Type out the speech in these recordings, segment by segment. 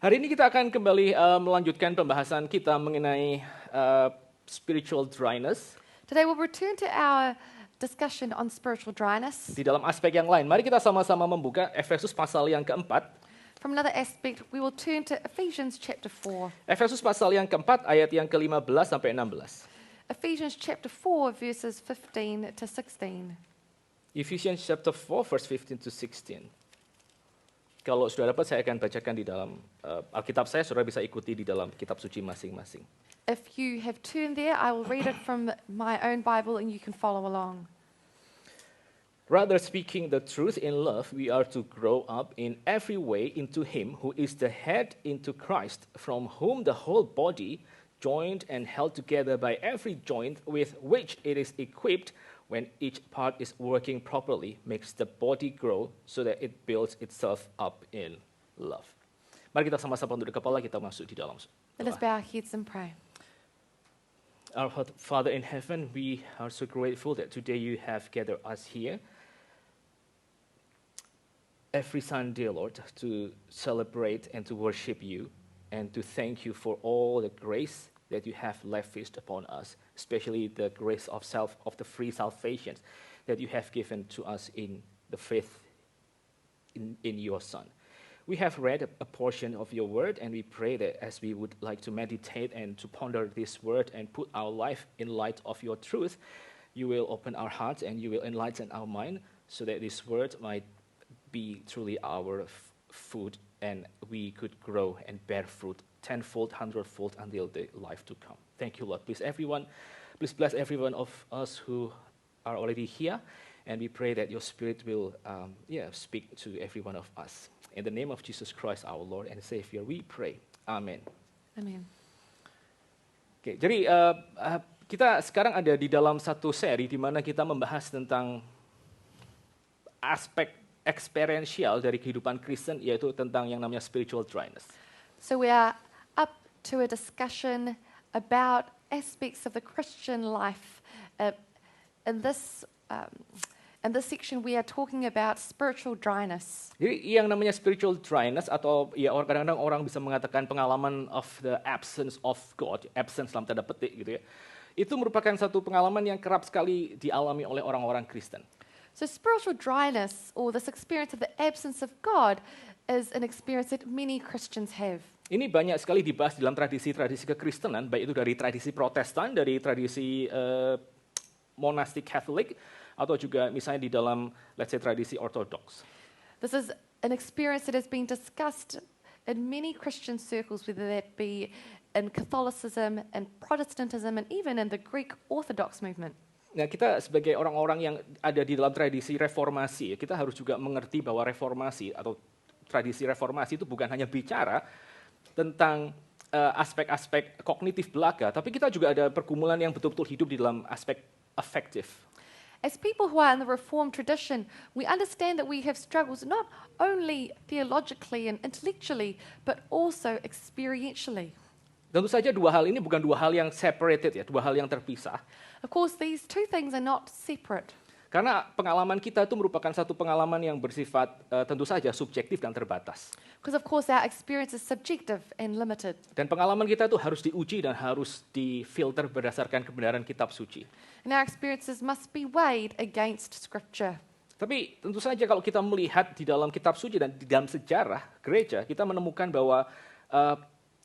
Hari ini kita akan kembali melanjutkan pembahasan kita mengenai spiritual dryness Today we'll return to our discussion on spiritual dryness. di dalam aspek yang lain. Mari kita sama-sama membuka Efesus pasal yang keempat. From another aspect, we will turn to Ephesians chapter 4. Efesus pasal yang keempat ayat yang ke-15 sampai 16. Ephesians chapter 4 verses 15 to 16. Ephesians chapter 4 verse 15 to 16. Kalau sudah dapat saya akan bacakan di dalam Alkitab saya, saudara bisa ikuti di dalam kitab suci masing-masing. If you have turned there, I will read it from my own Bible and you can follow along. Rather, speaking the truth in love, we are to grow up in every way into Him who is the head, into Christ, from whom the whole body, joined and held together by every joint with which it is equipped, when each part is working properly, makes the body grow so that it builds itself up in love. Mari kita sama-sama tunduk kepala, kita masuk di dalam Let us doa. bow our heads and pray. Our Father in heaven, we are so grateful that today you have gathered us here every Sunday, Lord, to celebrate and to worship you and to thank you for all the grace that you have lavished upon us, especially the grace of the free salvation that you have given to us in the faith in your Son. We have read a portion of your word, and we pray that as we would like to meditate and to ponder this word and put our life in light of your truth, you will open our hearts and you will enlighten our mind so that this word might be truly our food and we could grow and bear fruit tenfold, hundredfold until the life to come. Thank you, Lord. Please bless every one of us who are already here, and we pray that your Spirit will speak to every one of us. In the name of Jesus Christ, our Lord and Savior, we pray. Amen. Amen. Oke, jadi kita sekarang ada di dalam satu seri di mana kita membahas tentang aspek eksperiensial dari kehidupan Kristen, yaitu tentang yang namanya spiritual dryness. So we are up to a discussion about aspects of the Christian life. In this section, we are talking about spiritual dryness. Jadi yang namanya spiritual dryness atau ya kadang-kadang orang bisa mengatakan pengalaman of the absence of God, absence dalam tanda petik gitu ya. Itu merupakan satu pengalaman yang kerap sekali dialami oleh orang-orang Kristen. So spiritual dryness, or this experience of the absence of God, is an experience that many Christians have. Ini banyak sekali dibahas dalam tradisi-tradisi kekristenan, baik itu dari tradisi Protestan, dari tradisi monastic Catholic, atau juga misalnya di dalam, let's say, tradisi Orthodox. This is an experience that has been discussed in many Christian circles, whether that be in Catholicism and Protestantism and even in the Greek Orthodox movement. Nah, kita sebagai orang-orang yang ada di dalam tradisi reformasi, kita harus juga mengerti bahwa reformasi atau tradisi reformasi itu bukan hanya bicara tentang aspek-aspek kognitif belaka, tapi kita juga ada pergumulan yang betul-betul hidup di dalam aspek affective. As people who are in the Reformed tradition, we understand that we have struggles not only theologically and intellectually, but also experientially. Tentu saja dua hal ini bukan dua hal yang separated ya, dua hal yang terpisah. Of course, these two things are not separate. Karena pengalaman kita itu merupakan satu pengalaman yang bersifat tentu saja subjektif dan terbatas. Because of course our experience is subjective and limited. Dan pengalaman kita itu harus diuji dan harus difilter berdasarkan kebenaran kitab suci. And our experiences must be weighed against Scripture. Tapi tentu saja kalau kita melihat di dalam kitab suci dan di dalam sejarah gereja, kita menemukan bahwa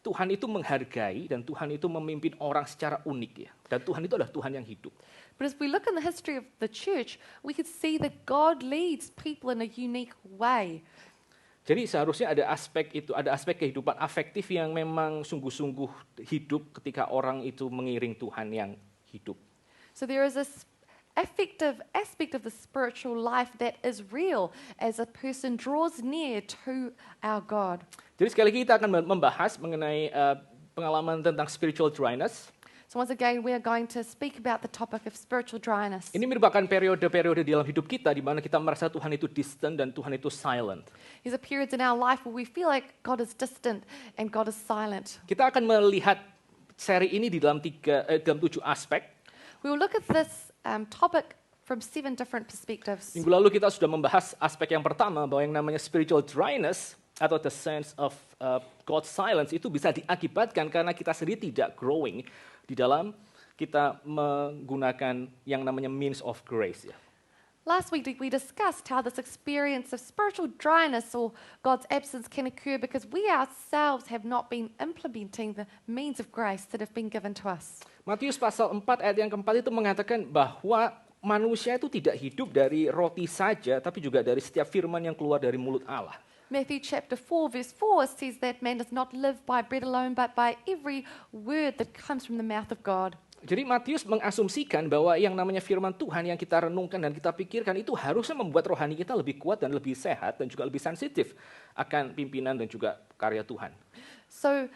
Tuhan itu menghargai dan Tuhan itu memimpin orang secara unik ya. Dan Tuhan itu adalah Tuhan yang hidup. But as we look in the history of the church, we could see that God leads people in a unique way. Jadi seharusnya ada aspek kehidupan afektif yang memang sungguh-sungguh hidup ketika orang itu mengiring Tuhan yang hidup. So there is this affective aspect of the spiritual life that is real as a person draws near to our God. Jadi sekali lagi kita akan membahas mengenai pengalaman tentang spiritual dryness. So once again, we are going to speak about the topic of spiritual dryness. Ini merupakan periode-periode dalam hidup kita di mana kita merasa Tuhan itu distant dan Tuhan itu silent. There's a period in our life where we feel like God is distant and God is silent. Kita akan melihat seri ini di dalam 7 aspek. We will look at this topic from 7 different perspectives. Minggu lalu kita sudah membahas aspek yang pertama bahwa yang namanya spiritual dryness atau the sense of God's silence itu bisa diakibatkan karena kita sendiri tidak growing di dalam kita menggunakan yang namanya means of grace ya. Last week we discussed how this experience of spiritual dryness or God's absence can occur because we ourselves have not been implementing the means of grace that have been given to us. Matius pasal 4 ayat yang keempat itu mengatakan bahwa manusia itu tidak hidup dari roti saja, tapi juga dari setiap firman yang keluar dari mulut Allah. Matthew chapter 4 verse 4 says that man does not live by bread alone but by every word that comes from the mouth of God. Jadi Matius mengasumsikan bahwa yang namanya firman Tuhan yang kita renungkan dan kita pikirkan itu harusnya membuat rohani kita lebih kuat dan lebih sehat dan juga lebih sensitif akan pimpinan dan juga karya Tuhan. So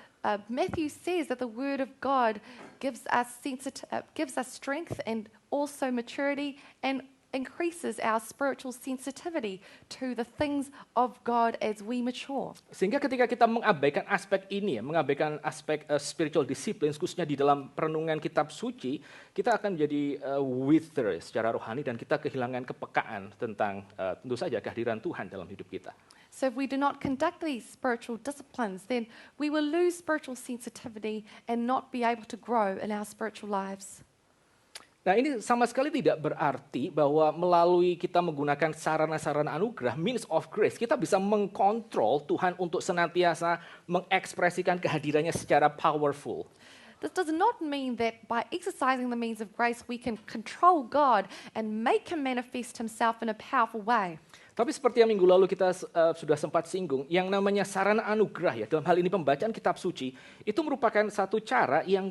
Matthew says that the word of God gives us strength and also maturity and increases our spiritual sensitivity to the things of God as we mature. Sehingga ketika kita mengabaikan aspek ini, mengabaikan aspek spiritual discipline, khususnya di dalam perenungan kitab suci, kita akan menjadi wither secara rohani dan kita kehilangan kepekaan tentang tentu saja kehadiran Tuhan dalam hidup kita. So if we do not conduct these spiritual disciplines, then we will lose spiritual sensitivity and not be able to grow in our spiritual lives. Nah ini sama sekali tidak berarti bahwa melalui kita menggunakan sarana-sarana anugerah, means of grace, kita bisa mengkontrol Tuhan untuk senantiasa mengekspresikan kehadirannya secara powerful. This does not mean that by exercising the means of grace we can control God and make Him manifest Himself in a powerful way. Tapi seperti yang minggu lalu kita sudah sempat singgung, yang namanya sarana anugerah ya, dalam hal ini pembacaan kitab suci, itu merupakan satu cara yang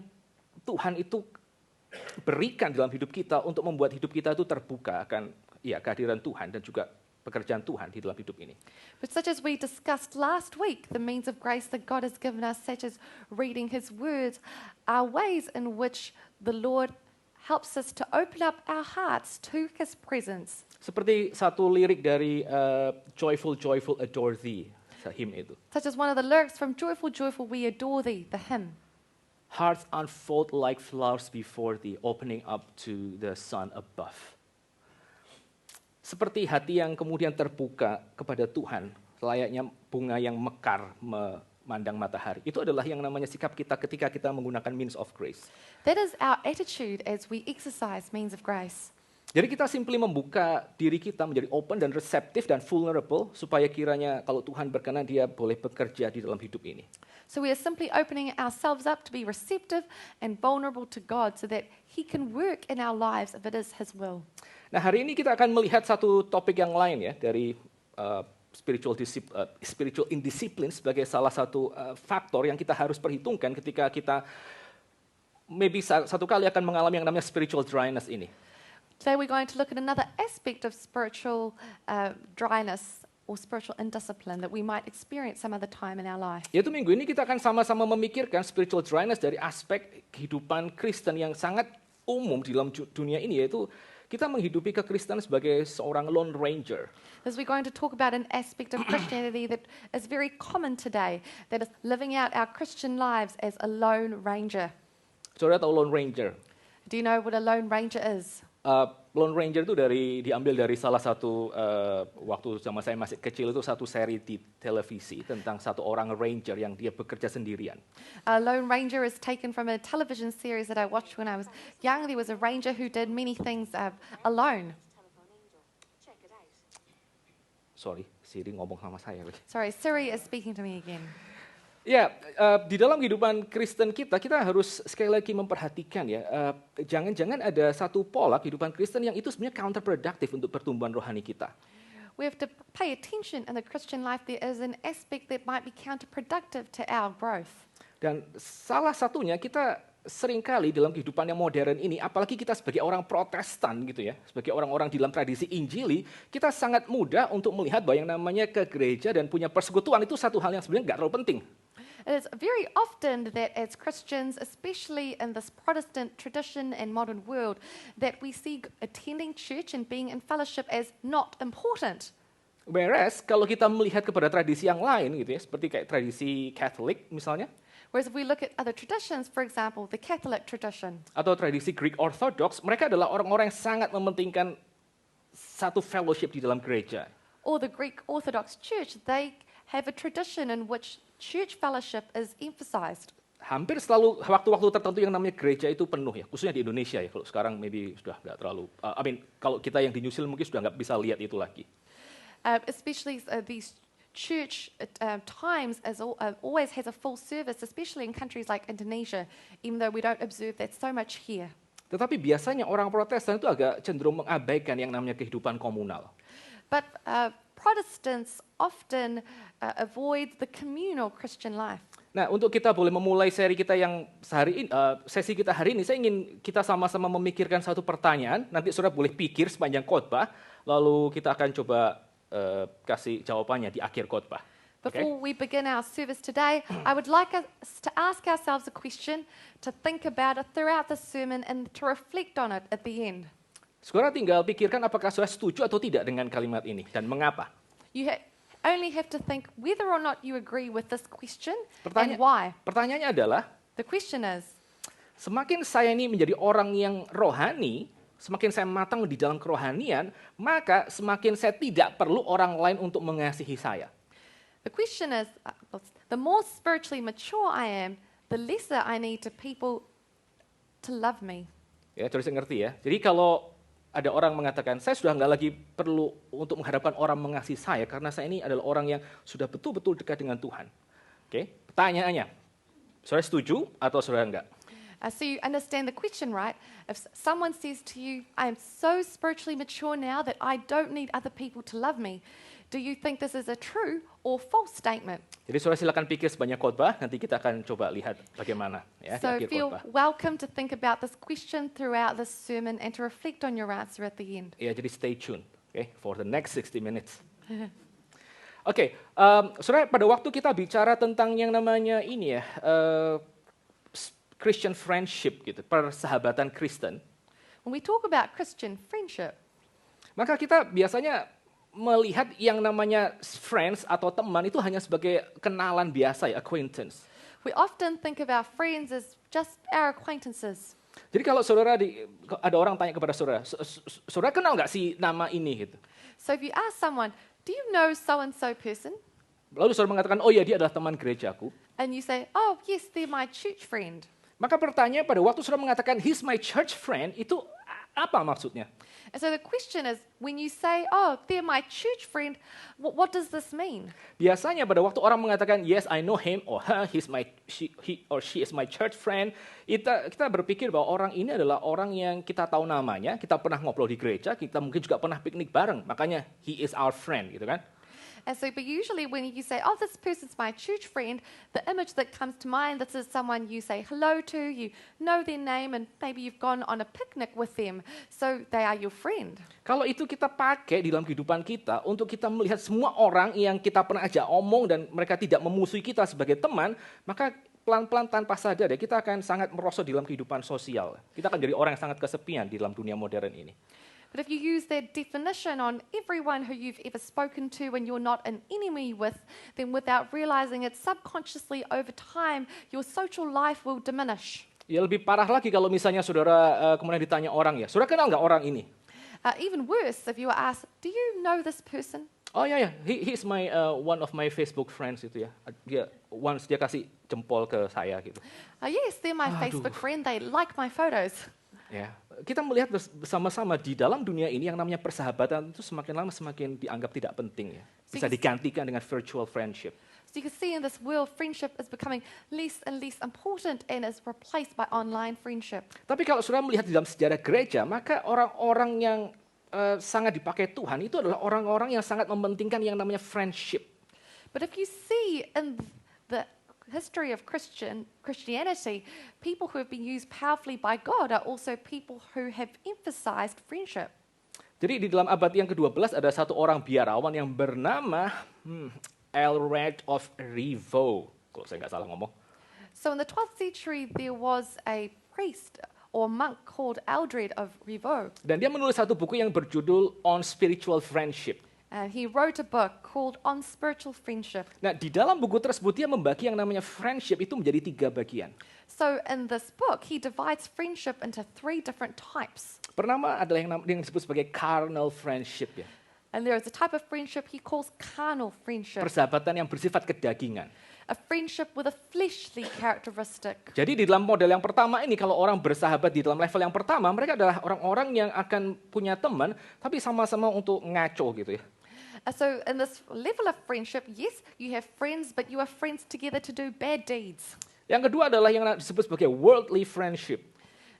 Tuhan itu berikan dalam hidup kita untuk membuat hidup kita itu terbuka akan kehadiran Tuhan dan juga pekerjaan Tuhan di dalam hidup ini. But such as we discussed last week, the means of grace that God has given us, such as reading His words, are ways in which the Lord helps us to open up our hearts to His presence. Seperti satu lirik dari Joyful, Joyful, Adore Thee, hymn itu. Such as one of the lyrics from Joyful, Joyful, We Adore Thee, the hymn. Hearts unfold like flowers before Thee, opening up to the sun above. Seperti hati yang kemudian terbuka kepada Tuhan, layaknya bunga yang mekar memandang matahari. Itu adalah yang namanya sikap kita ketika kita menggunakan means of grace. That is our attitude as we exercise means of grace. Jadi kita simply membuka diri kita menjadi open dan receptive dan vulnerable supaya kiranya kalau Tuhan berkenan Dia boleh bekerja di dalam hidup ini. So we are simply opening ourselves up to be receptive and vulnerable to God so that He can work in our lives if it is His will. Nah hari ini kita akan melihat satu topik yang lain ya dari spiritual indiscipline sebagai salah satu faktor yang kita harus perhitungkan ketika kita maybe satu kali akan mengalami yang namanya spiritual dryness ini. Today we're going to look at another aspect of spiritual dryness or spiritual indiscipline that we might experience some other time in our life. Yaitu minggu ini kita akan sama-sama memikirkan spiritual dryness dari aspek kehidupan Kristen yang sangat umum di dalam dunia ini, yaitu kita menghidupi kekristenan sebagai seorang lone ranger. As we're going to talk about an aspect of Christianity that is very common today, that is living out our Christian lives as a lone ranger. Saudara tahu lone ranger? Do you know what a lone ranger is? Lone Ranger itu diambil dari salah satu waktu zaman saya masih kecil itu satu seri di televisi tentang satu orang ranger yang dia bekerja sendirian. Lone Ranger is taken from a television series that I watched when I was young. There was a ranger who did many things alone. Sorry, Siri ngomong sama saya. Sorry, Siri is speaking to me again. Ya, di dalam kehidupan Kristen kita harus sekali lagi memperhatikan ya, jangan-jangan ada satu pola kehidupan Kristen yang itu sebenarnya counterproductive untuk pertumbuhan rohani kita. We have to pay attention in the Christian life. There is an aspect that might be counterproductive to our growth. Dan salah satunya kita seringkali dalam kehidupan yang modern ini, apalagi kita sebagai orang Protestan gitu ya, sebagai orang-orang di dalam tradisi Injili, kita sangat mudah untuk melihat bahwa yang namanya ke gereja dan punya persekutuan itu satu hal yang sebenarnya nggak terlalu penting. It is very often that as Christians, especially in this Protestant tradition and modern world, that we see attending church and being in fellowship as not important. Whereas kalau kita melihat kepada tradisi yang lain gitu ya, seperti kayak tradisi Katolik misalnya, Whereas if we look at other traditions, for example, the Catholic tradition, atau tradisi Greek Orthodox, mereka adalah orang-orang yang sangat mementingkan satu fellowship di dalam gereja. or the Greek Orthodox Church, they have a tradition in which church fellowship is emphasized. Hampir selalu waktu-waktu tertentu yang namanya gereja itu penuh ya, khususnya di Indonesia ya. Kalau sekarang maybe sudah nggak terlalu, kalau kita yang di New Zealand mungkin sudah nggak bisa lihat itu lagi. Especially these church times always has a full service, especially in countries like Indonesia, even though we don't observe that so much here. Tetapi biasanya orang Protestan itu agak cenderung mengabaikan yang namanya kehidupan komunal. But Protestants often avoid the communal Christian life. Nah, untuk kita boleh memulai seri kita yang sesi kita hari ini, saya ingin kita sama-sama memikirkan satu pertanyaan. Nanti saudara boleh pikir sepanjang khotbah, lalu kita akan coba kasih jawabannya di akhir khotbah. Before we begin our service today, I would like us to ask ourselves a question, to think about it throughout the sermon, and to reflect on it at the end. Saudara tinggal pikirkan apakah saudara setuju atau tidak dengan kalimat ini dan mengapa. You only have to think whether or not you agree with this question and why. Pertanyaannya adalah, The question is, semakin saya ini menjadi orang yang rohani, semakin saya matang di dalam kerohanian, maka semakin saya tidak perlu orang lain untuk mengasihi saya. the question is, the more spiritually mature I am, the lesser I need to people to love me. Ya, terus ngerti ya. Jadi kalau ada orang mengatakan, saya sudah nggak lagi perlu untuk mengharapkan orang mengasihi saya, karena saya ini adalah orang yang sudah betul-betul dekat dengan Tuhan. Oke, pertanyaannya, saudara setuju atau saudara enggak? So you understand the question, right? If someone says to you, I am so spiritually mature now that I don't need other people to love me, do you think this is a true or false statement? Jadi saudara silakan pikir sebanyak khotbah, nanti kita akan coba lihat bagaimana ya So di akhir feel khotbah. welcome to think about this question throughout this sermon and to reflect on your answer at the end. Ya, jadi stay tune, for the next 60 minutes. Oke, saudara, pada waktu kita bicara tentang yang namanya ini ya, Christian friendship gitu, persahabatan Kristen, When we talk about Christian friendship, maka kita biasanya melihat yang namanya friends atau teman itu hanya sebagai kenalan biasa ya, acquaintance. we often think of our friends as just our acquaintances. Jadi kalau saudara ada orang tanya kepada saudara, saudara kenal nggak si nama ini gitu? So if you ask someone, do you know so-and-so person? Lalu saudara mengatakan, oh ya dia adalah teman gerejaku. And you say, oh yes, they're my church friend. Maka pertanyaan pada waktu saudara mengatakan, he's my church friend, itu apa maksudnya? And so the question is, when you say, oh, they're my church friend, what does this mean? Biasanya pada waktu orang mengatakan, yes I know him or her, he or she is my church friend, kita berpikir bahwa orang ini adalah orang yang kita tahu namanya, kita pernah ngobrol di gereja, kita mungkin juga pernah piknik bareng, makanya he is our friend gitu kan. And so, but usually when you say, oh, this person's my church friend, the image that comes to mind, this is someone you say hello to, you know their name, and maybe you've gone on a picnic with them, so they are your friend. Kalau itu kita pakai di dalam kehidupan kita untuk kita melihat semua orang yang kita pernah ajak omong dan mereka tidak memusuhi kita sebagai teman, maka pelan-pelan tanpa sadar ya kita akan sangat merosot di dalam kehidupan sosial. Kita akan jadi orang yang sangat kesepian di dalam dunia modern ini. But if you use that definition on everyone who you've ever spoken to and you're not an enemy with, then without realizing it, subconsciously over time, your social life will diminish. Ya lebih parah lagi kalau misalnya saudara kemudian ditanya orang ya, saudara kenal nggak orang ini? Even worse, if you were asked, do you know this person? Oh ya, he's my one of my Facebook friends itu ya. Dia kasih jempol ke saya gitu. Yes, they're my Facebook friend. They like my photos. Ya, kita melihat bersama-sama di dalam dunia ini yang namanya persahabatan itu semakin lama semakin dianggap tidak penting ya. Bisa digantikan dengan virtual friendship. So you can see in this world, friendship is becoming less and less important and is replaced by online friendship. Tapi kalau saudara melihat di dalam sejarah gereja, maka orang-orang yang sangat dipakai Tuhan itu adalah orang-orang yang sangat mementingkan yang namanya friendship. But if you see in the history of Christianity, people who have been used powerfully by God are also people who have emphasized friendship. Jadi di dalam abad yang ke-12 ada satu orang biarawan yang bernama Eldred of Rievaulx, kalau saya nggak salah ngomong. So in the 12th century, there was a priest or monk called Eldred of Rievaulx. Dan dia menulis satu buku yang berjudul On Spiritual Friendship. He wrote a book called On Spiritual Friendship. Nah, di dalam buku tersebut dia membagi yang namanya friendship itu menjadi 3 bagian. So in this book, he divides friendship into 3 different types. Pertama adalah yang disebut sebagai carnal friendship ya. And there is a type of friendship he calls carnal friendship, persahabatan yang bersifat kedagingan. a friendship with a fleshly characteristic. Jadi di dalam model yang pertama ini, kalau orang bersahabat di dalam level yang pertama, mereka adalah orang-orang yang akan punya teman, tapi sama-sama untuk ngaco gitu ya. So in this level of friendship, yes, you have friends, but you are friends together to do bad deeds. Yang kedua adalah yang disebut sebagai worldly friendship,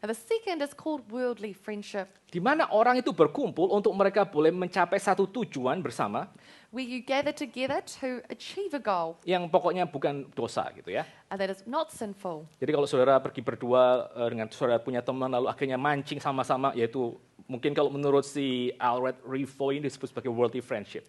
And the second is called worldly friendship, di mana orang itu berkumpul untuk mereka boleh mencapai satu tujuan bersama, where you gather together to achieve a goal, yang pokoknya bukan dosa gitu ya. and that is not sinful. Jadi kalau saudara pergi berdua dengan saudara punya teman, lalu akhirnya mancing sama-sama, yaitu mungkin kalau menurut si Alred Revo ini disebut sebagai worldly friendship.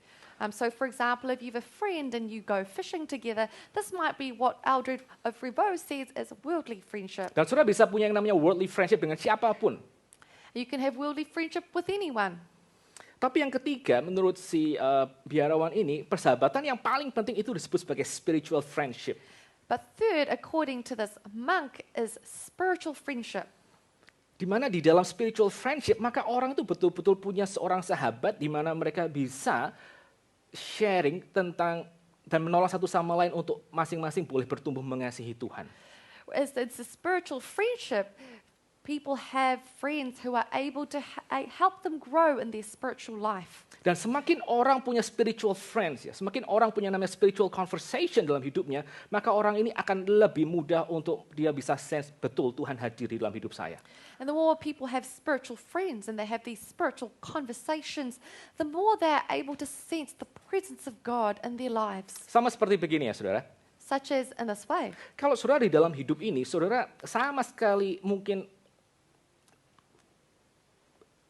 So for example, if you have a friend and you go fishing together, this might be what Aldred of Ribot says as worldly friendship. Dan saudara bisa punya yang namanya worldly friendship dengan siapapun. You can have worldly friendship with anyone. Tapi yang ketiga, menurut si biarawan ini, persahabatan yang paling penting itu disebut sebagai spiritual friendship. But third, according to this monk, is spiritual friendship. Di mana di dalam spiritual friendship, maka orang itu betul-betul punya seorang sahabat di mana mereka bisa sharing tentang dan menolong satu sama lain untuk masing-masing boleh bertumbuh mengasihi Tuhan. As it's a spiritual friendship, people have friends who are able to help them grow in their spiritual life. Dan semakin orang punya spiritual friends, ya, semakin orang punya namanya spiritual conversation dalam hidupnya, maka orang ini akan lebih mudah untuk dia bisa sense betul Tuhan hadir di dalam hidup saya. And the more people have spiritual friends and they have these spiritual conversations, the more they're able to sense the presence of God in their lives. Sama seperti begini ya saudara. Such as in this way. Kalau saudara di dalam hidup ini, saudara sama sekali mungkin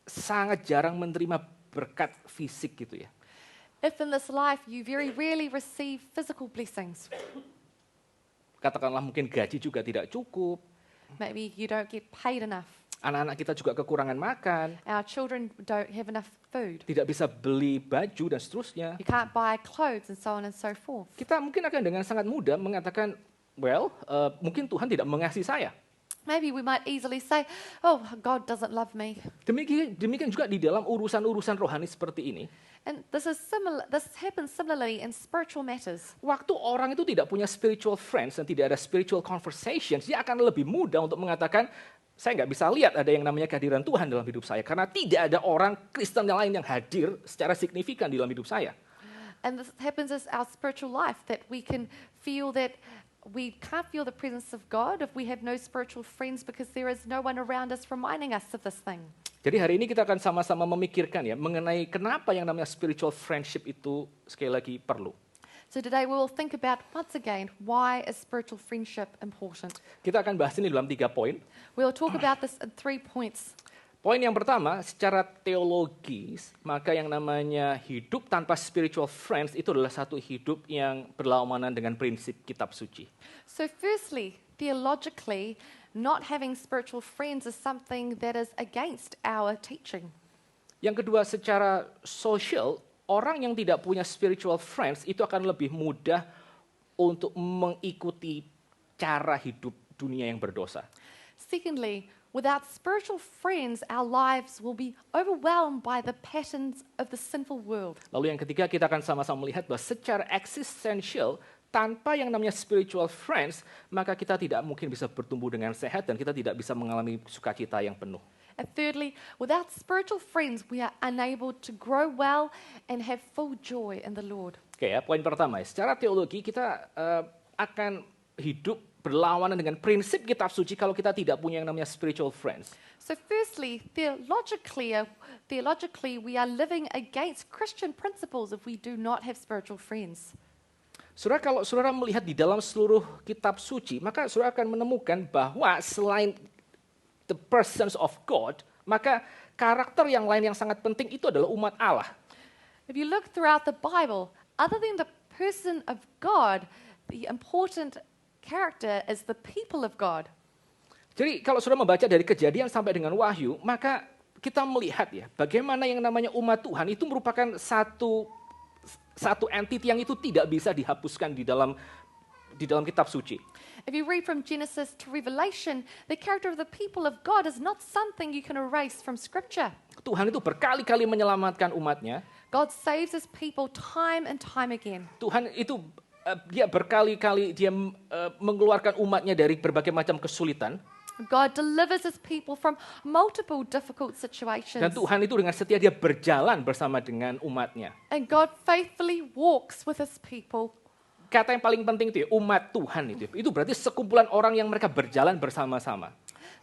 sangat jarang menerima berkat fisik gitu ya. If in this life you very rarely receive physical blessings, Katakanlah mungkin gaji juga tidak cukup, maybe you don't get paid enough, anak-anak kita juga kekurangan makan, our children don't have enough food, tidak bisa beli baju dan seterusnya. you can't buy clothes and so on and so forth. Kita mungkin akan dengan sangat mudah mengatakan, mungkin Tuhan tidak mengasihi saya. Maybe we might easily say, oh, God doesn't love me. Demikian juga di dalam urusan-urusan rohani seperti ini. And this happens similarly in spiritual matters. Waktu orang itu tidak punya spiritual friends dan tidak ada spiritual conversations, dia akan lebih mudah untuk mengatakan, saya nggak bisa lihat ada yang namanya kehadiran Tuhan dalam hidup saya. Karena tidak ada orang Kristen yang lain yang hadir secara signifikan di dalam hidup saya. And this happens as our spiritual life, that we can feel that we can't feel the presence of God if we have no spiritual friends because there is no one around us reminding us of this thing. Jadi hari ini kita akan sama-sama memikirkan ya mengenai kenapa yang namanya spiritual friendship itu sekali lagi perlu. So today we will think about once again, why is spiritual friendship important? Kita akan bahas ini dalam 3 poin. We'll talk about this in 3 points. Poin yang pertama, secara teologis, maka yang namanya hidup tanpa spiritual friends itu adalah satu hidup yang berlawanan dengan prinsip kitab suci. So firstly, theologically, not having spiritual friends is something that is against our teaching. Yang kedua, secara sosial, orang yang tidak punya spiritual friends itu akan lebih mudah untuk mengikuti cara hidup dunia yang berdosa. Secondly, without spiritual friends, our lives will be overwhelmed by the patterns of the sinful world. Lalu yang ketiga, kita akan sama-sama melihat bahwa secara eksistensial, tanpa yang namanya spiritual friends, maka kita tidak mungkin bisa bertumbuh dengan sehat dan kita tidak bisa mengalami sukacita yang penuh. And thirdly, without spiritual friends, we are unable to grow well and have full joy in the Lord. Oke ya, poin pertama ya. Secara teologi kita akan hidup berlawanan dengan prinsip kitab suci kalau kita tidak punya yang namanya spiritual friends. So firstly, theologically, we are living against Christian principles if we do not have spiritual friends. Saudara, kalau saudara melihat di dalam seluruh kitab suci, maka saudara akan menemukan bahwa selain the persons of God, maka karakter yang lain yang sangat penting itu adalah umat Allah. If you look throughout the Bible, other than the person of God, the important character is the people of God. Jadi kalau saudara membaca dari Kejadian sampai dengan Wahyu, maka kita melihat ya bagaimana yang namanya umat Tuhan itu merupakan satu entity yang itu tidak bisa dihapuskan di dalam kitab suci. If you read from Genesis to Revelation, the character of the people of God is not something you can erase from Scripture. Tuhan itu berkali-kali menyelamatkan umatnya. God saves his people time and time again. Tuhan itu dia berkali-kali dia mengeluarkan umatnya dari berbagai macam kesulitan. God delivers his people from multiple difficult Dan situations. Tuhan itu dengan setia dia berjalan bersama dengan umatnya. And God faithfully walks with his people. Kata yang paling penting itu ya, umat Tuhan itu. Itu berarti sekumpulan orang yang mereka berjalan bersama-sama.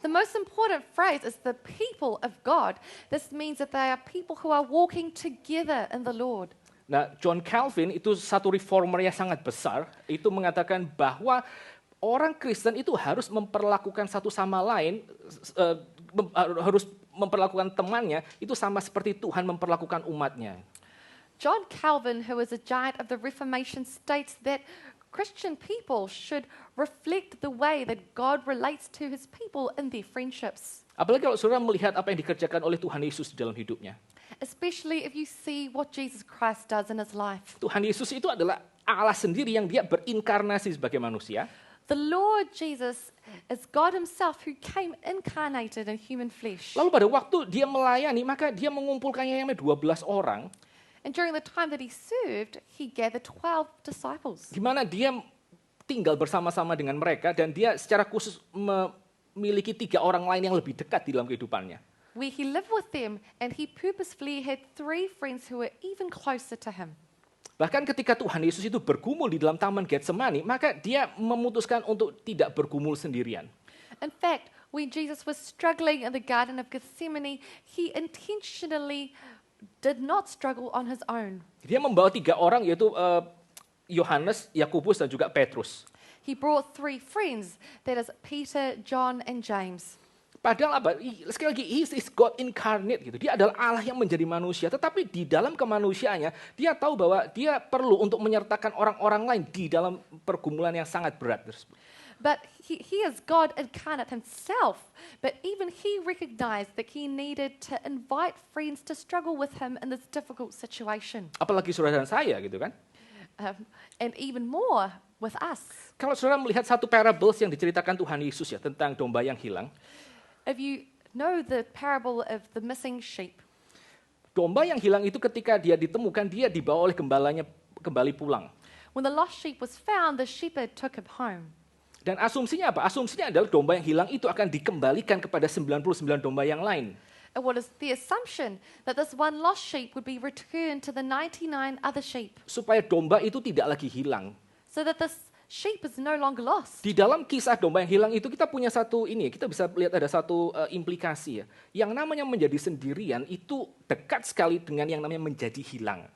The most important phrase is the people of God. This means that they are people who are walking together in the Lord. Nah, John Calvin itu satu reformer yang sangat besar, itu mengatakan bahwa orang Kristen itu harus memperlakukan satu sama lain, harus memperlakukan temannya, itu sama seperti Tuhan memperlakukan umatnya. John Calvin, who is a giant of the Reformation, states that Christian people should reflect the way that God relates to his people in their friendships. Apalagi kalau saudara melihat apa yang dikerjakan oleh Tuhan Yesus di dalam hidupnya. Especially if you see what Jesus Christ does in his life. Tuhan Yesus itu adalah Allah sendiri yang dia berinkarnasi sebagai manusia. The Lord Jesus is God himself who came incarnated in human flesh. Lalu pada waktu dia melayani, maka dia mengumpulkannya yang 12 orang. And during the time that he served, he gathered 12 disciples. Di mana dia tinggal bersama-sama dengan mereka dan dia secara khusus memiliki 3 orang lain yang lebih dekat di dalam kehidupannya. Where he lived with them and he purposefully had 3 friends who were even closer to him. Bahkan ketika Tuhan Yesus itu bergumul di dalam taman Getsemani, maka dia memutuskan untuk tidak bergumul sendirian. In fact, when Jesus was struggling in the Garden of Gethsemane, he intentionally did not struggle on his own. Dia membawa 3 orang yaitu Yohanes, Yakobus dan juga Petrus. He brought 3 friends, that is Peter, John, and James. Padahal apa? Sekali lagi, he is God incarnate gitu. Dia adalah Allah yang menjadi manusia. Tetapi di dalam kemanusiaannya, dia tahu bahwa dia perlu untuk menyertakan orang-orang lain di dalam pergumulan yang sangat berat tersebut. But he is God incarnate himself. But even he recognized that he needed to invite friends to struggle with him in this difficult situation. Apalagi saudara dan saya gitu kan. And even more with us. Kalau saudara melihat satu parables yang diceritakan Tuhan Yesus ya tentang domba yang hilang. If you know the parable of the missing sheep. Domba yang hilang itu ketika dia ditemukan, dia dibawa oleh gembalanya kembali pulang. When the lost sheep was found, the shepherd took him home. Dan asumsinya apa? Asumsinya adalah domba yang hilang itu akan dikembalikan kepada 99 domba yang lain. And what is the assumption? That this one lost sheep would be returned to the 99 other sheep. Supaya domba itu tidak lagi hilang. So that this sheep is no longer lost. Di dalam kisah domba yang hilang itu kita punya satu kita bisa lihat ada satu implikasi ya. Yang namanya menjadi sendirian itu dekat sekali dengan yang namanya menjadi hilang.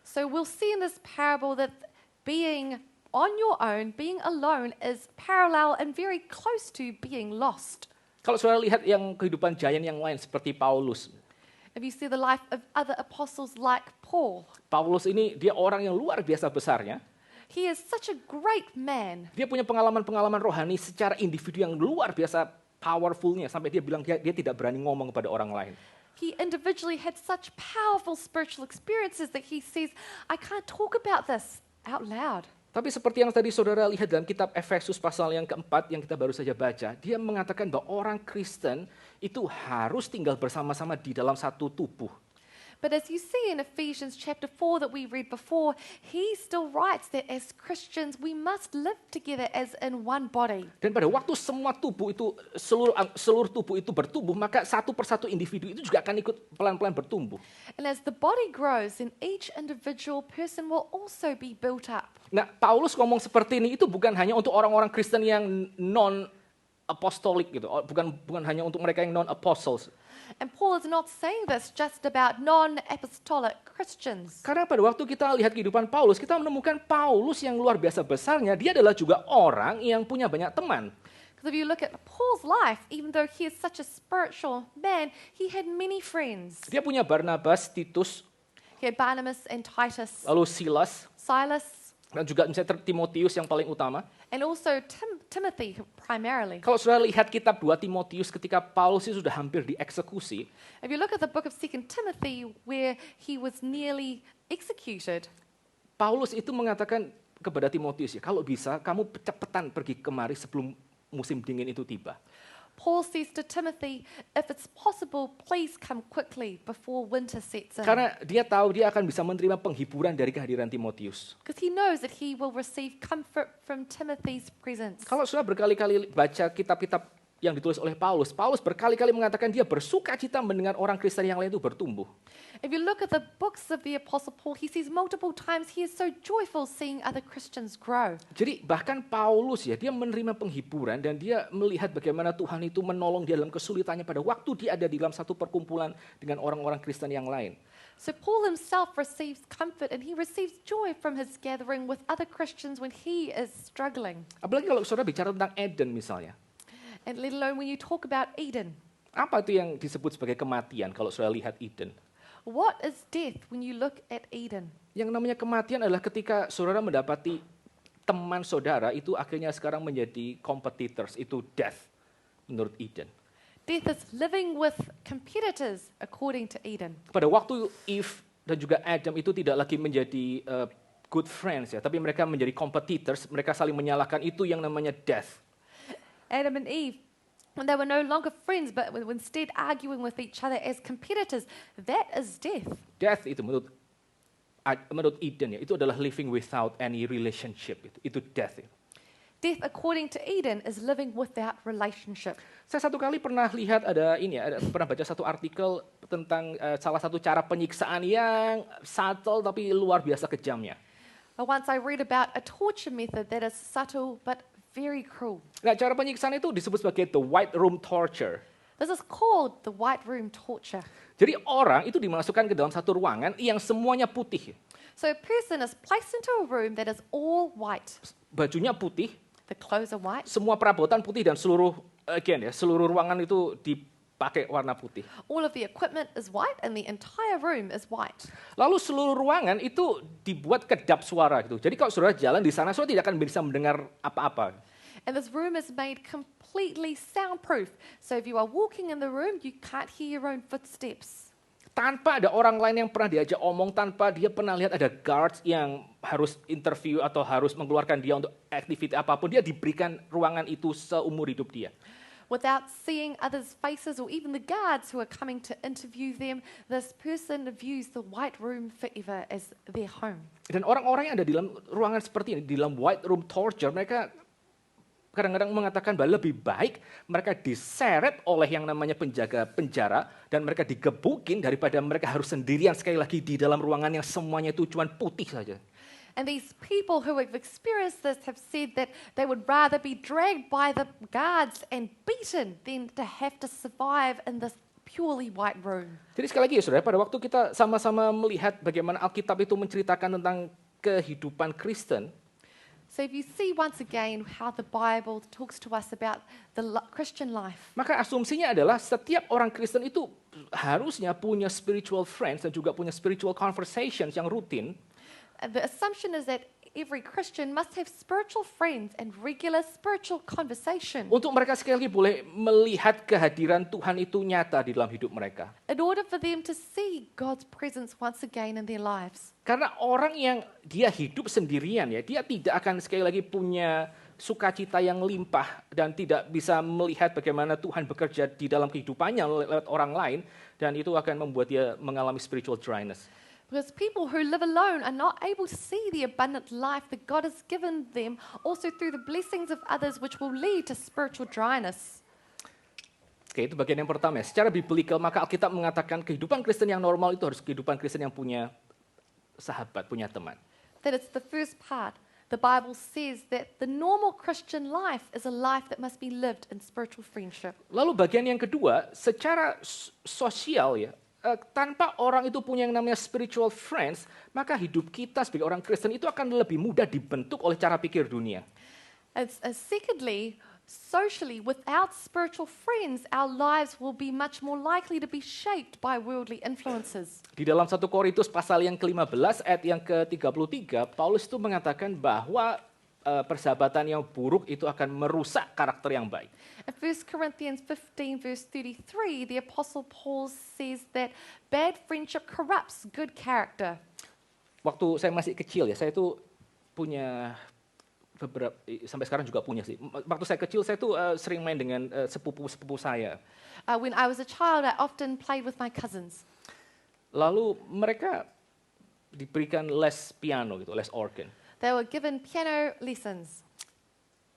So we'll see in this parable that being on your own, being alone is parallel and very close to being lost. Kalau saudara lihat yang kehidupan giant yang lain seperti Paulus. If you see the life of other apostles like Paul, Paulus ini dia orang yang luar biasa besarnya. he is such a great man. Dia punya pengalaman-pengalaman rohani secara individu yang luar biasa powerfulnya sampai dia bilang dia tidak berani ngomong kepada orang lain. He individually had such powerful spiritual experiences that he says, I can't talk about this out loud. Tapi seperti yang tadi saudara lihat dalam kitab Efesus pasal yang keempat yang kita baru saja baca, dia mengatakan bahwa orang Kristen itu harus tinggal bersama-sama di dalam satu tubuh. But as you see in Ephesians chapter 4 that we read before, he still writes that as Christians we must live together as in one body. Dan pada waktu semua tubuh itu, seluruh tubuh itu bertumbuh, maka satu persatu individu itu juga akan ikut pelan-pelan bertumbuh. And as the body grows, then each individual person will also be built up. Nah, Paulus ngomong seperti ini itu bukan hanya untuk orang-orang Kristen yang non-apostolik gitu, bukan hanya untuk mereka yang non-apostles. And Paul is not saying this just about non-apostolic Christians. Karena pada waktu kita lihat kehidupan Paulus, kita menemukan Paulus yang luar biasa besarnya, dia adalah juga orang yang punya banyak teman. Because if you look at Paul's life, even though he is such a spiritual man, he had many friends. Dia punya Barnabas, Titus, He had Barnabas and Titus, lalu Silas, Silas, dan juga misalnya Timotius yang paling utama. and also Timothy primarily. Kalau saudara lihat kitab 2 Timotius ketika Paulus itu sudah hampir dieksekusi, If you look at the book of 2 Timothy where he was nearly executed, Paulus itu mengatakan kepada Timotius, ya kalau bisa kamu cepetan pergi kemari sebelum musim dingin itu tiba. Paul says to Timothy, if it's possible, please come quickly before winter sets in. Karena dia tahu dia akan bisa menerima penghiburan dari kehadiran Timotius. Because he knows that he will receive comfort from Timothy's presence. Kalau sudah berkali-kali baca kitab-kitab yang ditulis oleh Paulus, Paulus berkali-kali mengatakan dia bersuka cita mendengar orang Kristen yang lain itu bertumbuh. If you look at the books of the Apostle Paul, he says multiple times he is so joyful seeing other Christians grow. Jadi bahkan Paulus ya, dia menerima penghiburan dan dia melihat bagaimana Tuhan itu menolong dia dalam kesulitannya pada waktu dia ada di dalam satu perkumpulan dengan orang-orang Kristen yang lain. So Paul himself receives comfort and he receives joy from his gathering with other Christians when he is struggling. Apalagi kalau saudara bicara tentang Eden misalnya. And let alone when you talk about Eden. Apa itu yang disebut sebagai kematian kalau saudara lihat Eden? What is death when you look at Eden? Yang namanya kematian adalah ketika saudara mendapati teman saudara itu akhirnya sekarang menjadi competitors, itu death menurut Eden. Death is living with competitors according to Eden. Pada waktu Eve dan juga Adam itu tidak lagi menjadi good friends ya, tapi mereka menjadi competitors, mereka saling menyalahkan, itu yang namanya death. Adam and Eve, when they were no longer friends, but instead arguing with each other as competitors, that is death. Death itu menurut Eden ya, itu adalah living without any relationship, itu death. Ya. Death according to Eden is living without relationship. Saya satu kali pernah lihat pernah baca satu artikel tentang salah satu cara penyiksaan yang subtle tapi luar biasa kejamnya. Once I read about a torture method that is subtle but very cruel. Nah, cara penyiksaan itu disebut sebagai the white room torture. This is called the white room torture. Jadi orang itu dimasukkan ke dalam satu ruangan yang semuanya putih. So a person is placed into a room that is all white. Bajunya putih, The clothes are white. semua perabotan putih dan seluruh ruangan itu dipakai warna putih. All of the equipment is white and the entire room is white. Lalu seluruh ruangan itu dibuat kedap suara gitu. Jadi kalau saudara jalan di sana, saudara tidak akan bisa mendengar apa-apa. And this room is made completely soundproof. So if you are walking in the room, you can't hear your own footsteps. Tanpa ada orang lain yang pernah diajak omong, tanpa dia pernah lihat ada guards yang harus interview atau harus mengeluarkan dia untuk aktiviti apapun, dia diberikan ruangan itu seumur hidup dia. Without seeing others' faces or even the guards who are coming to interview them, this person views the white room forever as their home. Dan orang-orang yang ada di dalam ruangan seperti ini, di dalam white room torture, mereka kadang-kadang mengatakan bahwa lebih baik mereka diseret oleh yang namanya penjaga penjara dan mereka digebukin daripada mereka harus sendirian sekali lagi di dalam ruangan yang semuanya itu cuma putih saja. And these people who have experienced this have said that they would rather be dragged by the guards and beaten than to have to survive in this purely white room. Jadi sekali lagi ya saudara, pada waktu kita sama-sama melihat bagaimana Alkitab itu menceritakan tentang kehidupan Kristen, So if you see once again how the Bible talks to us about the Christian life, maka asumsinya adalah setiap orang Kristen itu harusnya punya spiritual friends dan juga punya spiritual conversations yang rutin. the assumption is that every Christian must have spiritual friends and regular spiritual conversation Untuk mereka sekali lagi boleh melihat kehadiran Tuhan itu nyata di dalam hidup mereka. in order for them to see God's presence once again in their lives. Karena orang yang dia hidup sendirian ya, dia tidak akan sekali lagi punya sukacita yang limpah dan tidak bisa melihat bagaimana Tuhan bekerja di dalam kehidupannya lewat orang lain, dan itu akan membuat dia mengalami spiritual dryness. Because people who live alone are not able to see the abundant life that God has given them, also through the blessings of others, which will lead to spiritual dryness. Oke, itu bagian yang pertama ya. Secara biblical maka Alkitab mengatakan kehidupan Kristen yang normal itu harus kehidupan Kristen yang punya sahabat, punya teman. That it's the first part. The Bible says that the normal Christian life is a life that must be lived in spiritual friendship. Lalu bagian yang kedua, secara sosial ya, tanpa orang itu punya yang namanya spiritual friends, maka hidup kita sebagai orang Kristen itu akan lebih mudah dibentuk oleh cara pikir dunia. And secondly, socially, without spiritual friends, our lives will be much more likely to be shaped by worldly influences. Di dalam 1 Korintus pasal yang ke-15 ayat yang ke-33, Paulus itu mengatakan bahwa persahabatan yang buruk itu akan merusak karakter yang baik. In 1 Corinthians 15 verse 33, the Apostle Paul says that bad friendship corrupts good character. Waktu saya masih kecil ya, saya itu punya sampai sekarang juga punya sih. Waktu saya kecil saya tuh sering main dengan sepupu-sepupu saya. When I was a child, I often played with my cousins. Lalu mereka diberikan les piano gitu, les organ. They were given piano lessons.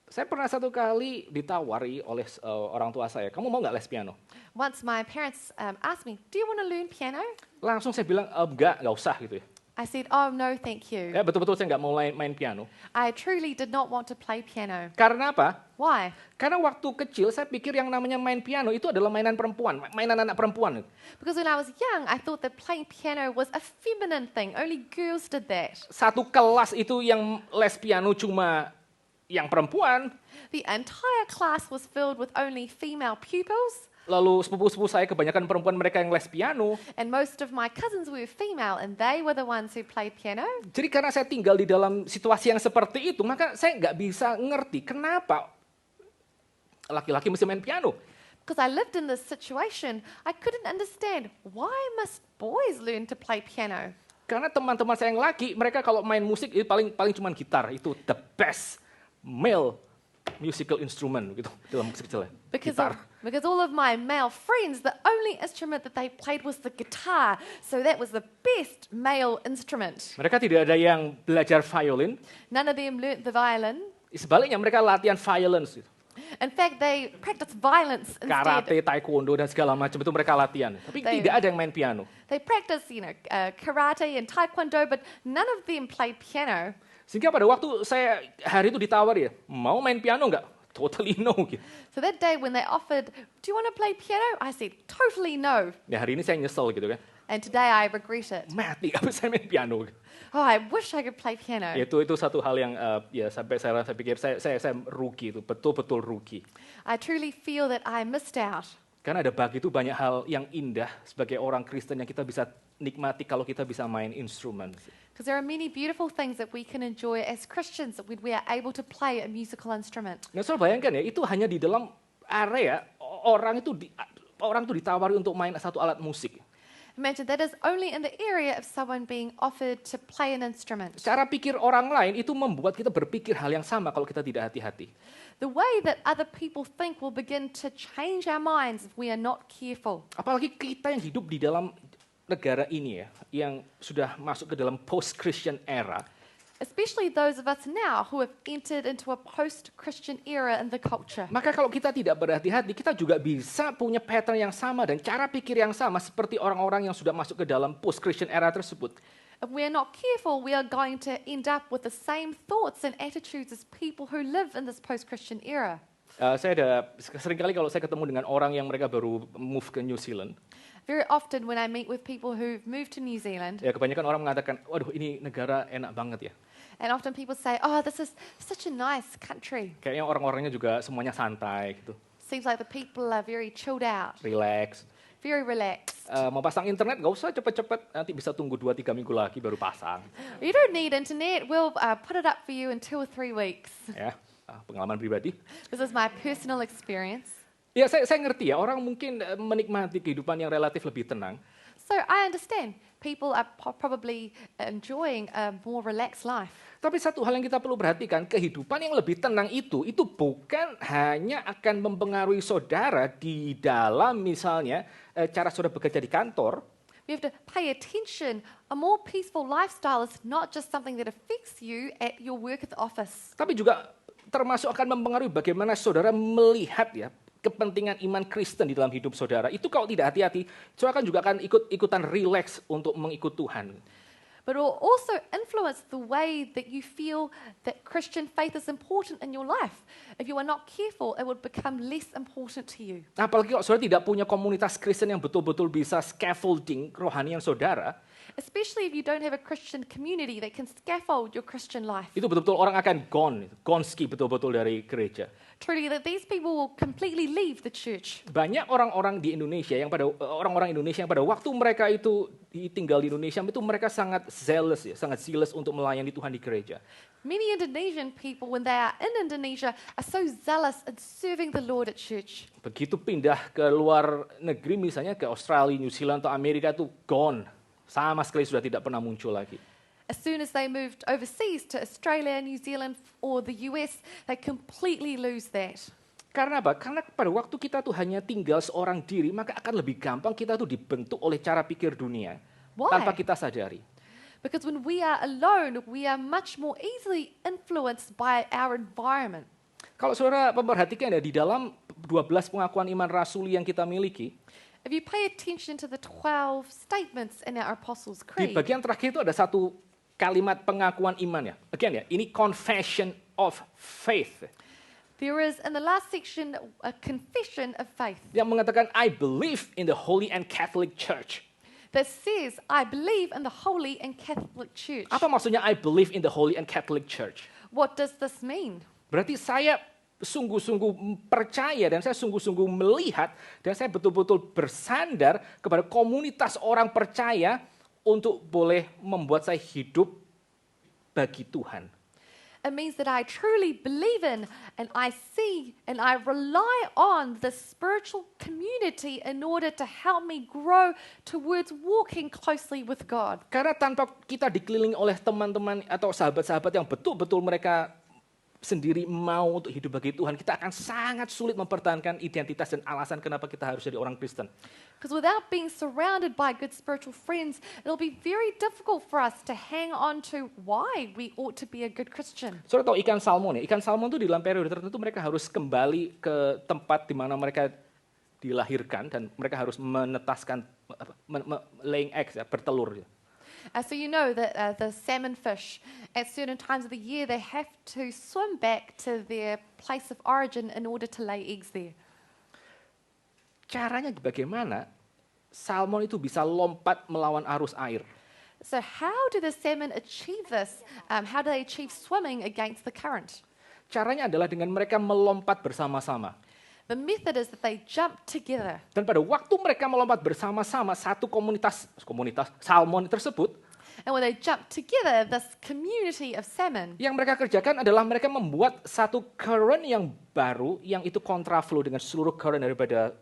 Saya pernah satu kali ditawari oleh orang tua saya, kamu mau nggak les piano? Once my parents asked me, "Do you want to learn piano?" Langsung saya bilang, nggak usah gitu ya. I said, "Oh, no, thank you." Ya betul-betul saya nggak mau main piano. I truly did not want to play piano. Karena apa? Why? Karena waktu kecil saya pikir yang namanya main piano itu adalah mainan perempuan, mainan anak perempuan. Because when I was young, I thought that playing piano was a feminine thing. Only girls did that. Satu kelas itu yang les piano cuma yang perempuan. The entire class was filled with only female pupils, Lalu sepupu-sepupu saya kebanyakan perempuan, mereka yang les piano. and most of my cousins were female, and they were the ones who played piano. Jadi karena saya tinggal di dalam situasi yang seperti itu, maka saya nggak bisa ngerti kenapa laki-laki mesti main piano. Because I lived in this situation, I couldn't understand why must boys learn to play piano. Karena teman-teman saya yang laki, mereka kalau main musik itu paling cuma gitar, itu the best male musical instrument gitu dalam musik kecil. Because all of my male friends, the only instrument that they played was the guitar. So that was the best male instrument. Mereka tidak ada yang belajar violin, None of them learnt the violin. sebaliknya mereka latihan violence, gitu. In fact, they practiced violence Karate, instead. taekwondo dan segala macam itu mereka latihan. Tapi tidak ada yang main piano. They practiced, karate and taekwondo, but none of them played piano. Sehingga pada waktu saya hari itu ditawari ya, mau main piano nggak? Totally no. Gitu. So that day when they offered, "Do you want to play piano?" I said, "Totally no." Ya hari ini saya nyesel gitu kan. And today I regret it. Mati nggak bisa main piano. Gitu. Oh, I wish I could play piano. Itu satu hal yang ya sampai saya pikir saya rugi itu, betul-betul rugi. I truly feel that I missed out. Karena ada begitu banyak hal yang indah sebagai orang Kristen yang kita bisa nikmati kalau kita bisa main instrumen. Because there are many beautiful things that we can enjoy as Christians when we are able to play a musical instrument. Nah, soal bayangkan ya, itu hanya di dalam area orang itu ditawari untuk main satu alat musik. Imagine that is only in the area of someone being offered to play an instrument. Cara pikir orang lain itu membuat kita berpikir hal yang sama kalau kita tidak hati-hati. The way that other people think will begin to change our minds if we are not careful. Apalagi kita yang hidup di dalam negara ini ya, yang sudah masuk ke dalam post-Christian era. Especially those of us now who have entered into a post-Christian era in the culture. Maka kalau kita tidak berhati-hati, kita juga bisa punya pattern yang sama dan cara pikir yang sama seperti orang-orang yang sudah masuk ke dalam post-Christian era tersebut. If we are not careful, we are going to end up with the same thoughts and attitudes as people who live in this post-Christian era. Saya seringkali kalau saya ketemu dengan orang yang mereka baru move ke New Zealand. Very often when I meet with people who've moved to New Zealand, Ya kebanyakan orang mengatakan, waduh ini negara enak banget ya. and often people say, "Oh, this is such a nice country. Kayaknya orang-orangnya juga semuanya santai gitu, Seems like the people are very chilled out, relax. very relaxed. Mau pasang internet gak usah cepet-cepet, nanti bisa tunggu 2-3 minggu lagi baru pasang. You don't need internet. We'll put it up for you in 2 or 3 weeks." Ya, pengalaman pribadi. This is my personal experience. Ya saya ngerti ya, orang mungkin menikmati kehidupan yang relatif lebih tenang. So I understand people are probably enjoying a more relaxed life. Tapi satu hal yang kita perlu perhatikan, kehidupan yang lebih tenang itu bukan hanya akan mempengaruhi saudara di dalam misalnya cara saudara bekerja di kantor. We have to pay attention. A more peaceful lifestyle is not just something that affects you at your work at the office. Tapi juga termasuk akan mempengaruhi bagaimana saudara melihat ya kepentingan iman Kristen di dalam hidup saudara. Itu kalau tidak hati-hati, saudara juga akan ikutan relax untuk mengikut Tuhan. But it will also influence the way that you feel that Christian faith is important in your life. If you are not careful, it would become less important to you. Apalagi kalau saudara tidak punya komunitas Kristen yang betul-betul bisa scaffolding kerohanian saudara, Especially if you don't have a Christian community that can scaffold your Christian life. itu betul-betul orang akan gonski betul-betul dari gereja. Truly, that these people will completely leave the church. Banyak orang-orang di Indonesia yang orang-orang Indonesia yang pada waktu mereka itu tinggal di Indonesia itu mereka sangat zealous ya, sangat zealous untuk melayani Tuhan di gereja. Many Indonesian people, when they are in Indonesia, are so zealous in serving the Lord at church. Begitu pindah ke luar negeri misalnya ke Australia, New Zealand atau Amerika itu gone. Sama sekali sudah tidak pernah muncul lagi. As soon as they moved overseas to Australia, New Zealand, or the US, they completely lose that. Karena apa? Karena pada waktu kita tuh hanya tinggal seorang diri, maka akan lebih gampang kita tuh dibentuk oleh cara pikir dunia Why? tanpa kita sadari. Because when we are alone, we are much more easily influenced by our environment. Kalau saudara memperhatikan ya, di dalam 12 pengakuan iman rasuli yang kita miliki, If you pay attention to the 12 statements in our Apostles' di Creed, bagian terakhir itu ada satu kalimat pengakuan iman ya. Again ya, ini confession of faith. there is in the last section a confession of faith Yang mengatakan, I believe in the Holy and Catholic Church. that says, I believe in the Holy and Catholic Church. Apa maksudnya I believe in the Holy and Catholic Church? What does this mean? Berarti saya sungguh-sungguh percaya dan saya sungguh-sungguh melihat dan saya betul-betul bersandar kepada komunitas orang percaya untuk boleh membuat saya hidup bagi Tuhan. It means that I truly believe in and I see and I rely on the spiritual community in order to help me grow towards walking closely with God. Karena tanpa kita dikelilingi oleh teman-teman atau sahabat-sahabat yang betul-betul mereka sendiri mau untuk hidup bagi Tuhan, kita akan sangat sulit mempertahankan identitas dan alasan kenapa kita harus jadi orang Kristen. Because without being surrounded by good spiritual friends, it'll be very difficult for us to hang on to why we ought to be a good Christian. Saudara tahu ikan salmon ya? Ikan salmon itu di dalam periode tertentu mereka harus kembali ke tempat di mana mereka dilahirkan dan mereka harus menetaskan laying eggs ya, bertelur. Ya. So you know that the salmon fish, at certain times of the year, they have to swim back to their place of origin in order to lay eggs there. Caranya bagaimana salmon itu bisa lompat melawan arus air? So how do the salmon achieve this? How do they achieve swimming against the current? Caranya adalah dengan mereka melompat bersama-sama. The method is that they jump together. Dan pada waktu mereka melompat bersama-sama, satu komunitas salmon tersebut, And when they jump together, this community of salmon, yang mereka kerjakan adalah mereka membuat satu current yang baru, yang itu kontraflow dengan seluruh current daripada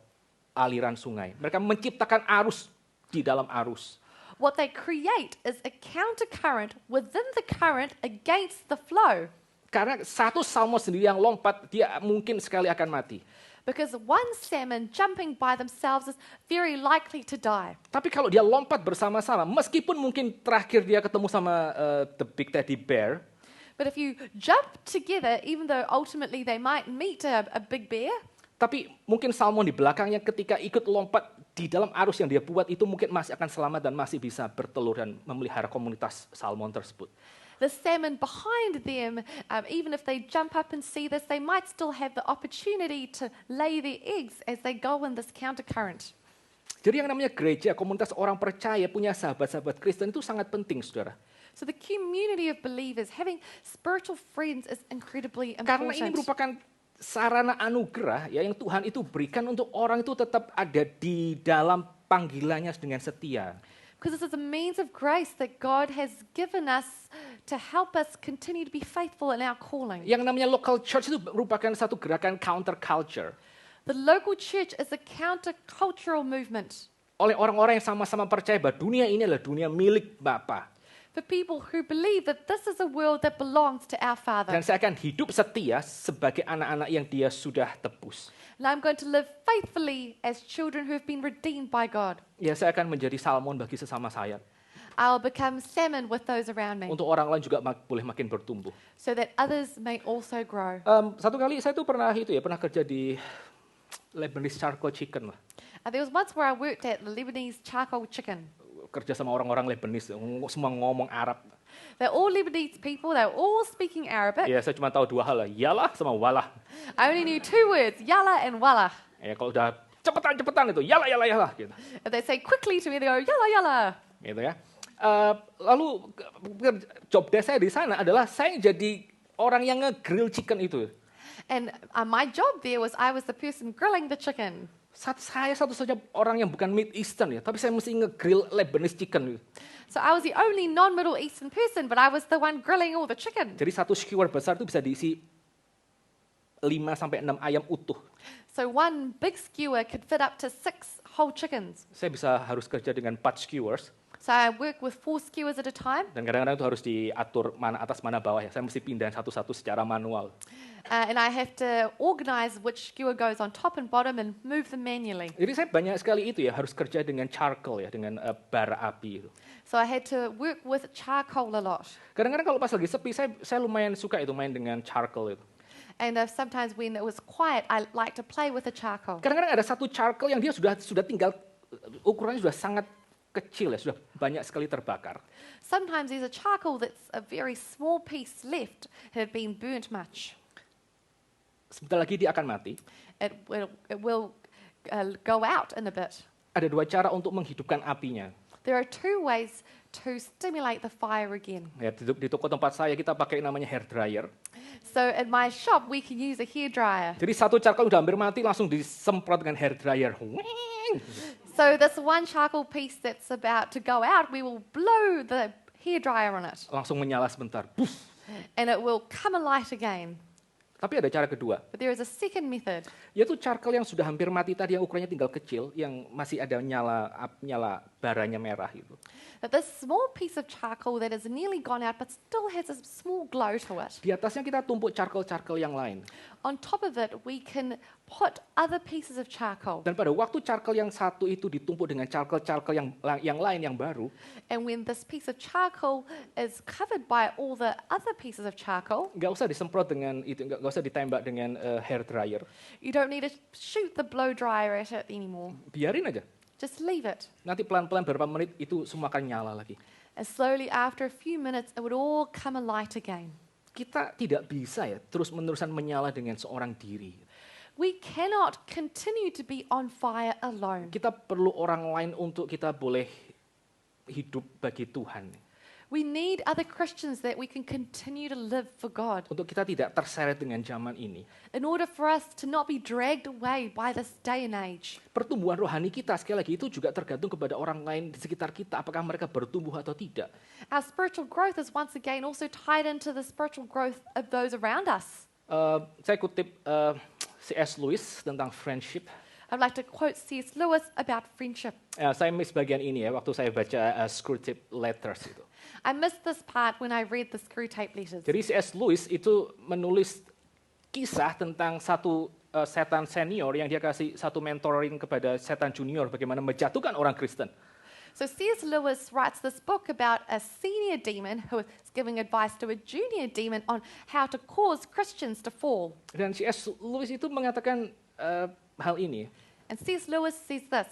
aliran sungai. Mereka menciptakan arus di dalam arus. what they create is a countercurrent within the current against the flow. Karena satu salmon sendiri yang lompat, dia mungkin sekali akan mati. Because one salmon jumping by themselves is very likely to die. Tapi kalau dia lompat bersama-sama, meskipun mungkin terakhir dia ketemu sama the big teddy bear, But if you jump together, even though ultimately they might meet a big bear, tapi mungkin salmon di belakangnya ketika ikut lompat di dalam arus yang dia buat itu mungkin masih akan selamat dan masih bisa bertelur dan memelihara komunitas salmon tersebut. the salmon behind them, even if they jump up and see this, they might still have the opportunity to lay their eggs as they go in this countercurrent. Jadi yang namanya gereja, komunitas orang percaya punya sahabat-sahabat Kristen itu sangat penting, saudara. So the community of believers, having spiritual friends is incredibly Karena ini important. merupakan sarana anugerah ya yang Tuhan itu berikan untuk orang itu tetap ada di dalam panggilannya dengan setia. Because this is a means of grace that God has given us to help us continue to be faithful in our calling. Yang namanya local church itu merupakan satu gerakan counter culture The local church is a countercultural movement oleh orang-orang yang sama-sama percaya bahwa dunia ini adalah dunia milik Bapa. for people who believe that this is a world that belongs to our Father. Dan saya akan hidup setia sebagai anak-anak yang Dia sudah tebus. And I'm going to live faithfully as children who have been redeemed by God. Ya, saya akan menjadi salmon bagi sesama saya. I'll become salmon with those around me Untuk orang lain juga boleh makin bertumbuh. so that others may also grow. Satu kali saya tuh pernah kerja di Lebanese charcoal chicken lah. There was once where I worked at the Lebanese charcoal chicken. Kerja sama orang-orang Lebanese, semua ngomong Arab. They're all Lebanese people. They're all speaking Arabic. Ya, saya cuma tahu dua hal lah, yalah sama walah. I only knew two words, yalla and walla. Ya, kalau udah cepetan itu, yalah gitu. If they say quickly to me, they go, yalla, yalla. Gitu ya. Lalu job desk saya di sana adalah saya jadi orang yang nge-grill chicken itu. And my job there was I was the person grilling the chicken. Saya satu-satunya orang yang bukan Mid Eastern ya, tapi saya mesti nge-grill Lebanese chicken. So I was the only non-Middle Eastern person, but I was the one grilling all the chicken. Jadi satu skewer besar itu bisa diisi 5-6 ayam utuh. So one big skewer could fit up to 6 whole chickens. Saya harus kerja dengan 4 skewers. So I work with 4 skewers at a time, Dan kadang-kadang itu harus diatur mana atas mana bawah ya. Saya mesti pindahin satu-satu secara manual. and I have to organize which skewer goes on top and bottom and move them manually. Jadi saya banyak sekali itu ya harus kerja dengan charcoal ya, dengan bara api itu. So I had to work with charcoal a lot. Kadang-kadang kalau pas lagi sepi saya lumayan suka itu main dengan charcoal itu. And sometimes when it was quiet, I like to play with the charcoal. Kadang-kadang ada satu charcoal yang dia sudah tinggal ukurannya sudah sangat kecil ya, sudah banyak sekali terbakar. Sometimes there's a charcoal that's a very small piece left, had been burnt much. Sebentar lagi dia akan mati. It will go out in a bit. Ada 2 cara untuk menghidupkan apinya. There are 2 ways to stimulate the fire again. Ya, di toko tempat saya kita pakai namanya hair dryer. So at my shop, we can use a hairdryer. Jadi satu charcoal udah hampir mati langsung disemprot dengan hair dryer. So this one charcoal piece that's about to go out, we will blow the hairdryer on it, Langsung menyala sebentar. Buf. and it will come alight again. Tapi ada cara kedua, But there is a second method. yaitu charcoal yang sudah hampir mati tadi yang ukurannya tinggal kecil, yang masih ada nyala baranya merah itu. That this small piece of charcoal that has nearly gone out but still has a small glow to it. Di atasnya kita tumpuk charcoal yang lain. On top of it, we can put other pieces of charcoal. Dan pada waktu charcoal yang satu itu ditumpuk dengan charcoal yang lain yang baru, And when this piece of charcoal is covered by all the other pieces of charcoal, nggak usah disemprot dengan itu, nggak usah ditembak dengan hair dryer. you don't need to shoot the blow dryer at it anymore. Biarin aja. Just leave it. Nanti pelan-pelan beberapa menit itu semua akan nyala lagi. And slowly, after a few minutes, it would all come alight again. Kita tidak bisa ya terus-menerusan menyala dengan seorang diri. We cannot continue to be on fire alone. Kita perlu orang lain untuk kita boleh hidup bagi Tuhan. We need other Christians that we can continue to live for God. Untuk kita tidak terseret dengan zaman ini. In order for us to not be dragged away by this day and age. Pertumbuhan rohani kita sekali lagi itu juga tergantung kepada orang lain di sekitar kita. Apakah mereka bertumbuh atau tidak. Our spiritual growth is once again also tied into the spiritual growth of those around us. Saya kutip C.S. Lewis tentang friendship. I'd like to quote C.S. Lewis about friendship. Saya miss bagian ini ya waktu saya baca Screwtape Letters itu. I missed this part when I read the Screwtape Letters. Jadi C.S. Lewis itu menulis kisah tentang satu setan senior yang dia kasih satu mentoring kepada setan junior bagaimana menjatuhkan orang Kristen. So C.S. Lewis writes this book about a senior demon who is giving advice to a junior demon on how to cause Christians to fall. Dan C.S. Lewis itu mengatakan hal ini. And C.S. Lewis says this.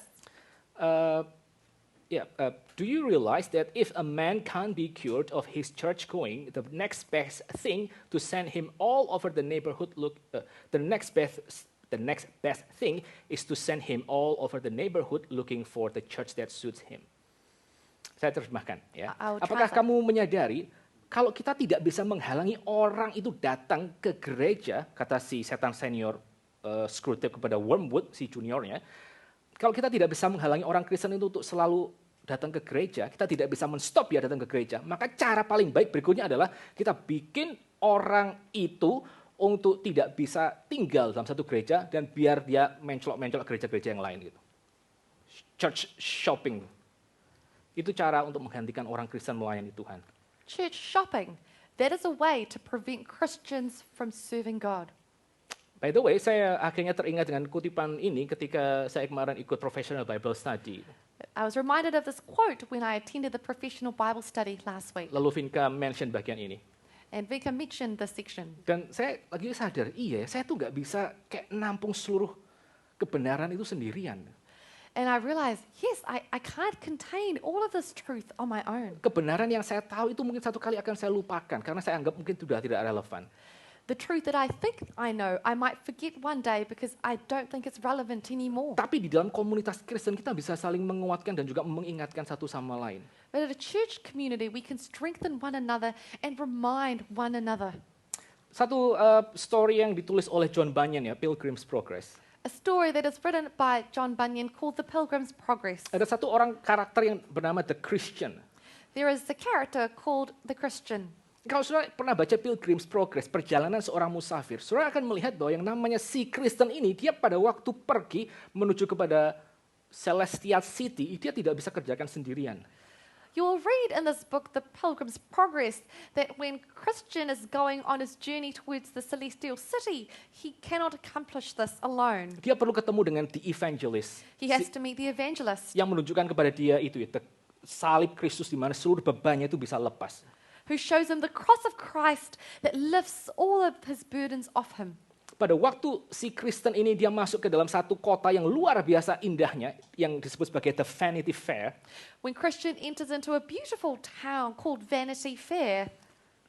Do you realize that if a man can't be cured of his church going, the next best thing to send him all over the neighborhood the next best thing is to send him all over the neighborhood looking for the church that suits him. Saya terjemahkan ya. Apakah kamu menyadari kalau kita tidak bisa menghalangi orang itu datang ke gereja, kata si setan senior Screwtape kepada Wormwood si juniornya, kalau kita tidak bisa menghalangi orang Kristen itu untuk selalu datang ke gereja, kita tidak bisa menstop dia datang ke gereja, maka cara paling baik berikutnya adalah kita bikin orang itu untuk tidak bisa tinggal dalam satu gereja dan biar dia mencolok-mencolok gereja-gereja yang lain gitu. Church shopping. Itu cara untuk menghentikan orang Kristen melayani Tuhan. Church shopping. That is a way to prevent Christians from serving God. By the way, saya akhirnya teringat dengan kutipan ini ketika saya kemarin ikut professional Bible study. I was reminded of this quote when I attended the professional Bible study last week. Lalu Vinka mention bagian ini. And Vika mentioned this section. Dan saya lagi sadar, saya tuh nggak bisa kayak nampung seluruh kebenaran itu sendirian. And I realized, yes, I can't contain all of this truth on my own. Kebenaran yang saya tahu itu mungkin satu kali akan saya lupakan karena saya anggap mungkin sudah tidak relevan. The truth that I think I know, I might forget one day because I don't think it's relevant anymore. Tapi di dalam komunitas Kristen kita bisa saling menguatkan dan juga mengingatkan satu sama lain. But at a church community, we can strengthen one another and remind one another. Satu story yang ditulis oleh John Bunyan ya, Pilgrim's Progress. A story that is written by John Bunyan called The Pilgrim's Progress. Ada satu orang karakter yang bernama The Christian. There is a character called the Christian. Kalau saudara pernah baca Pilgrim's Progress, perjalanan seorang musafir, saudara akan melihat bahwa yang namanya si Kristen ini, dia pada waktu pergi menuju kepada Celestial City, dia tidak bisa kerjakan sendirian. You will read in this book, The Pilgrim's Progress, that when Christian is going on his journey towards the celestial city, he cannot accomplish this alone. Dia perlu ketemu dengan the evangelist He has to meet the evangelist, yang menunjukkan kepada dia itu ya, salib Kristus di mana seluruh bebannya itu bisa lepas. who shows him the cross of Christ that lifts all of his burdens off him. Pada waktu si Kristen ini dia masuk ke dalam satu kota yang luar biasa indahnya yang disebut sebagai the Vanity Fair, When Christian enters into a beautiful town called Vanity Fair,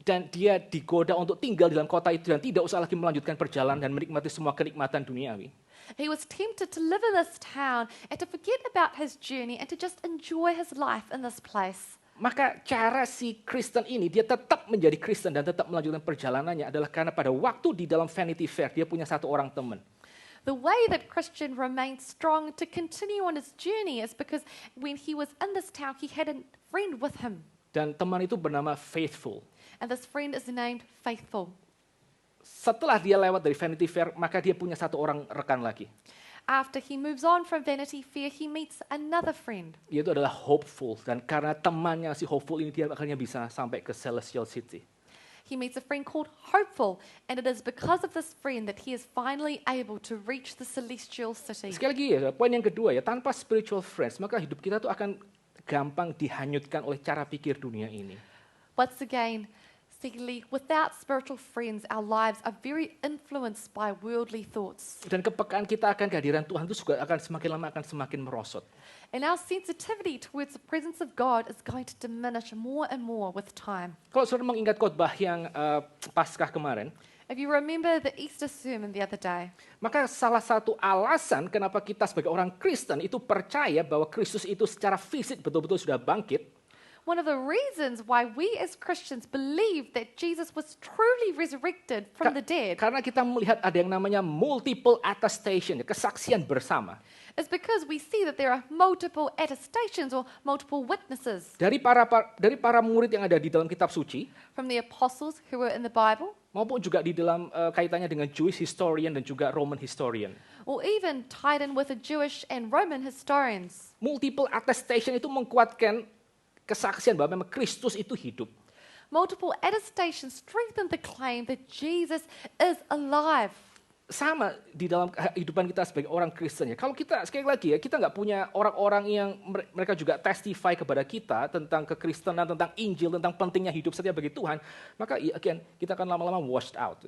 dan dia digoda untuk tinggal di dalam kota itu dan tidak usah lagi melanjutkan perjalanan dan menikmati semua kenikmatan duniawi. he was tempted to live in this town and to forget about his journey and to just enjoy his life in this place. Maka cara si Kristen ini dia tetap menjadi Kristen dan tetap melanjutkan perjalanannya adalah karena pada waktu di dalam Vanity Fair dia punya satu orang teman. The way that Christian remained strong to continue on his journey is because when he was in this town, he had a friend with him. Dan teman itu bernama Faithful. And this friend is named Faithful. Setelah dia lewat dari Vanity Fair, maka dia punya satu orang rekan lagi. After he moves on from Vanity Fair, he meets another friend. Yaitu adalah Hopeful. Dan karena temannya si Hopeful ini dia akhirnya bisa sampai ke Celestial City. He meets a friend called Hopeful, and it is because of this friend that he is finally able to reach the celestial city. Sekali lagi ya, poin yang kedua ya, tanpa spiritual friends, maka hidup kita tuh akan gampang dihanyutkan oleh cara pikir dunia ini. Once again, secondly, without spiritual friends, our lives are very influenced by worldly thoughts. Dan kepekaan kita akan kehadiran Tuhan itu juga akan semakin lama akan semakin merosot. And our sensitivity towards the presence of God is going to diminish more and more with time. Kalau saudara mengingat khotbah yang Paskah kemarin, If you remember the Easter sermon the other day, maka salah satu alasan kenapa kita sebagai orang Kristen itu percaya bahwa Kristus itu secara fisik betul-betul sudah bangkit, one of the reasons why we as Christians believe that Jesus was truly resurrected from the dead karena kita melihat ada yang namanya multiple attestation, kesaksian bersama. is because we see that there are multiple attestations or multiple witnesses Dari para murid yang ada di dalam kitab suci, from the apostles who were in the Bible, maupun juga di dalam kaitannya dengan Jewish historian dan juga Roman historian. or even tied in with the Jewish and Roman historians. Multiple attestation itu menguatkan kesaksian bahwa memang Kristus itu hidup. Multiple attestations strengthen the claim that Jesus is alive. Sama di dalam kehidupan kita sebagai orang Kristen ya. Kalau kita sekali lagi ya, kita nggak punya orang-orang yang mereka juga testify kepada kita tentang kekristenan, tentang Injil, tentang pentingnya hidup setia bagi Tuhan, maka again, kita akan lama-lama washed out.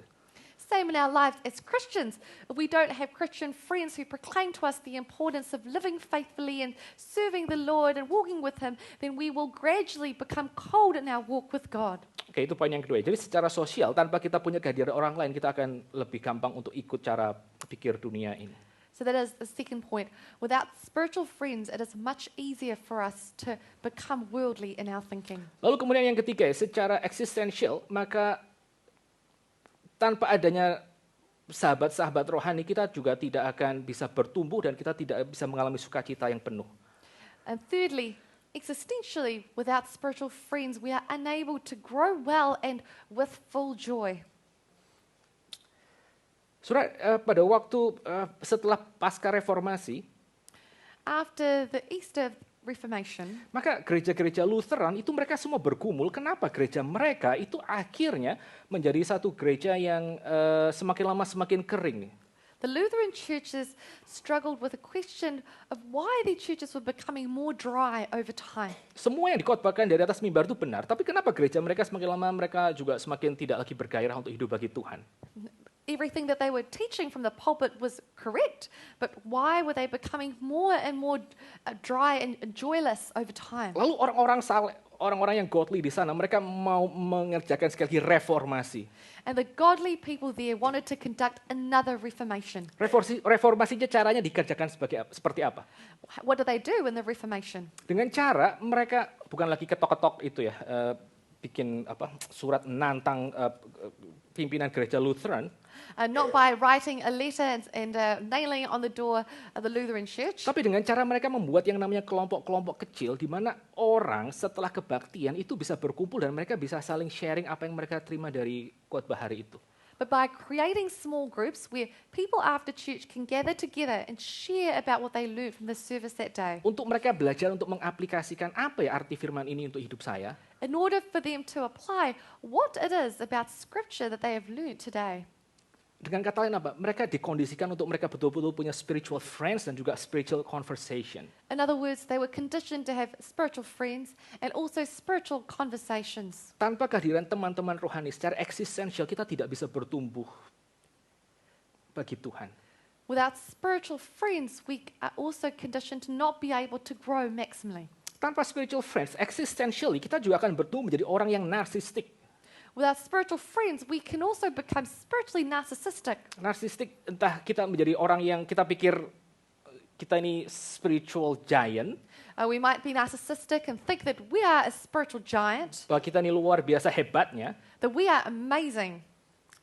Same in our lives as Christians. If we don't have Christian friends who proclaim to us the importance of living faithfully and serving the Lord and walking with Him, then we will gradually become cold in our walk with God. Oke, itu poin yang kedua. Jadi secara sosial, tanpa kita punya kehadiran orang lain, kita akan lebih gampang untuk ikut cara pikir dunia ini. So that is the second point. Without spiritual friends, it is much easier for us to become worldly in our thinking. Lalu kemudian yang ketiga, secara eksistensial, maka tanpa adanya sahabat-sahabat rohani, kita juga tidak akan bisa bertumbuh dan kita tidak bisa mengalami sukacita yang penuh. And thirdly, existentially, without spiritual friends, we are unable to grow well and with full joy. Saudara, pada waktu setelah pasca reformasi, After the Easter Reformation, maka gereja-gereja Lutheran itu mereka semua bergumul. Kenapa gereja mereka itu akhirnya menjadi satu gereja yang semakin lama semakin kering. the Lutheran churches struggled with a question of why their churches were becoming more dry over time. Semua yang dikhotbahkan dari atas mimbar itu benar, tapi kenapa gereja mereka semakin lama mereka juga semakin tidak lagi bergairah untuk hidup bagi Tuhan? Everything that they were teaching from the pulpit was correct, but why were they becoming more and more dry and joyless over time? Lalu orang-orang yang godly di sana mereka mau mengerjakan sekali lagi reformasi. And the godly people there wanted to conduct another reformation. Reformasinya caranya dikerjakan seperti apa? What do they do in the Reformation? Dengan cara mereka bukan lagi ketok-ketok itu ya, bikin surat menantang pimpinan gereja Lutheran. Not by writing a letter and nailing it on the door of the Lutheran church, Tapi dengan cara mereka membuat yang namanya kelompok-kelompok kecil di mana orang setelah kebaktian itu bisa berkumpul dan mereka bisa saling sharing apa yang mereka terima dari khotbah hari itu. but by creating small groups where people after church can gather together and share about what they learned from the service that day. Untuk mereka belajar untuk mengaplikasikan apa ya arti firman ini untuk hidup saya. In order for them to apply what it is about Scripture that they have learned today. Dengan kata lain apa? Mereka dikondisikan untuk mereka betul-betul punya spiritual friends dan juga spiritual conversation. In other words, they were conditioned to have spiritual friends and also spiritual conversations. Tanpa kehadiran teman-teman rohani secara eksistensial kita tidak bisa bertumbuh bagi Tuhan. Without spiritual friends, we are also conditioned to not be able to grow maximally. Tanpa spiritual friends, existentially kita juga akan bertumbuh menjadi orang yang narsistik. Without spiritual friends, we can also become spiritually narcissistic. Narsistik entah kita menjadi orang yang kita pikir kita ini spiritual giant, We might be narcissistic and think that we are a spiritual giant, bahwa kita ini luar biasa hebatnya, that we are amazing,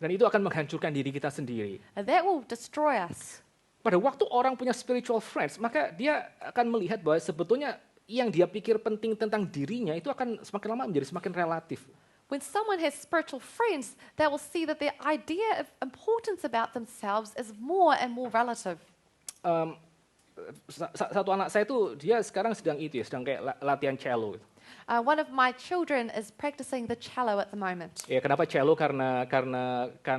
dan itu akan menghancurkan diri kita sendiri. and that will destroy us. Pada waktu orang punya spiritual friends, maka dia akan melihat bahwa sebetulnya yang dia pikir penting tentang dirinya itu akan semakin lama menjadi semakin relatif. When someone has spiritual friends, they will see that their idea of importance about themselves is more and more relative. Satu anak saya itu dia sekarang sedang sedang kayak latihan cello. One of my children is practicing the cello at the moment. Ya kenapa cello? Karena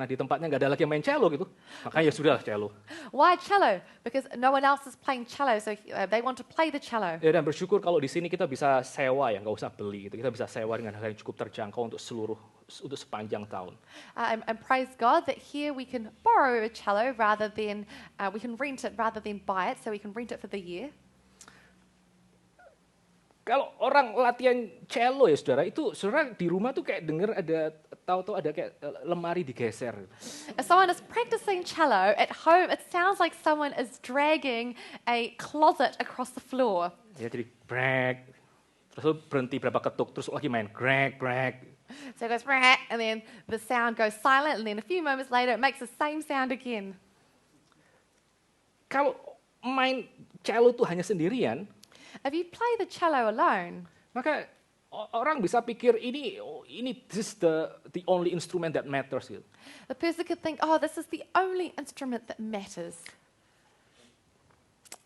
di tempatnya nggak ada lagi yang main cello gitu. Makanya ya sudah cello. Why cello? Because no one else is playing cello, so they want to play the cello. Ya, dan bersyukur kalau di sini kita bisa sewa ya, nggak usah beli gitu. Kita bisa sewa dengan harga yang cukup terjangkau untuk sepanjang tahun. And praise God that here we can borrow a cello rather than we can rent it rather than buy it, so we can rent it for the year. Kalau orang latihan cello ya saudara, itu saudara di rumah tuh kayak denger ada tahu-tahu ada kayak lemari digeser. If someone is practicing cello at home, it sounds like someone is dragging a closet across the floor. Ya jadi brag, terus berhenti berapa ketuk, terus lagi main brag. So it goes brag, and then the sound goes silent, and then a few moments later it makes the same sound again. Kalau main cello tuh hanya sendirian, If you play the cello alone, maka orang bisa pikir ini this is the only instrument that matters gitu. the person could think, oh, this is the only instrument that matters.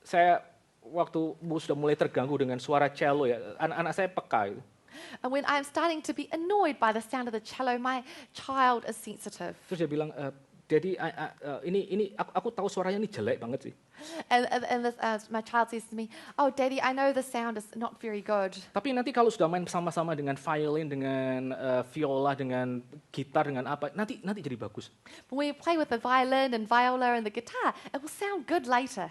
Saya waktu sudah mulai terganggu dengan suara cello ya, anak saya peka gitu. And when I'm starting to be annoyed by the sound of the cello, my child is sensitive. Terus dia bilang, Daddy, ini aku tahu suaranya ini jelek banget sih. And my child says to me, oh, Daddy, I know the sound is not very good. Tapi nanti kalau sudah main sama-sama dengan violin, dengan viola, dengan gitar, dengan apa, nanti jadi bagus. But when you play with the violin and viola and the guitar, it will sound good later.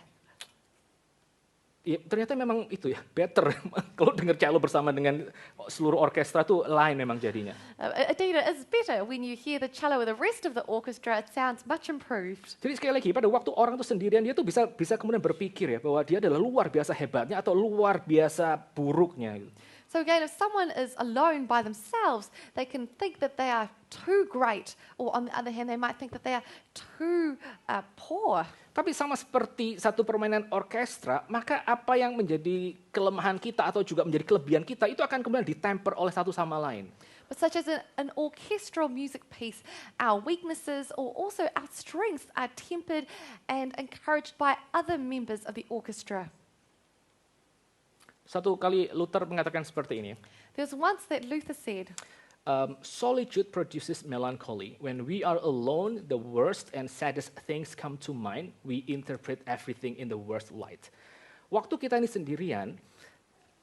Ya, ternyata memang itu ya, better. Kalau dengar cello bersama dengan seluruh orkestra tuh lain memang jadinya. Indeed, it is better when you hear the cello with the rest of the orchestra. It sounds much improved. Jadi sekali lagi, pada waktu orang itu sendirian, dia tuh bisa kemudian berpikir ya, bahwa dia adalah luar biasa hebatnya atau luar biasa buruknya. So again, if someone is alone by themselves, they can think that they are too great. Or on the other hand, they might think that they are too poor. Tapi sama seperti satu permainan orkestra, maka apa yang menjadi kelemahan kita atau juga menjadi kelebihan kita, itu akan kemudian ditemper oleh satu sama lain. But such as an orchestral music piece, our weaknesses or also our strengths are tempered and encouraged by other members of the orchestra. Satu kali Luther mengatakan seperti ini. There's once that Luther said, Solitude produces melancholy. When we are alone, the worst and saddest things come to mind. We interpret everything in the worst light. Waktu kita ini sendirian,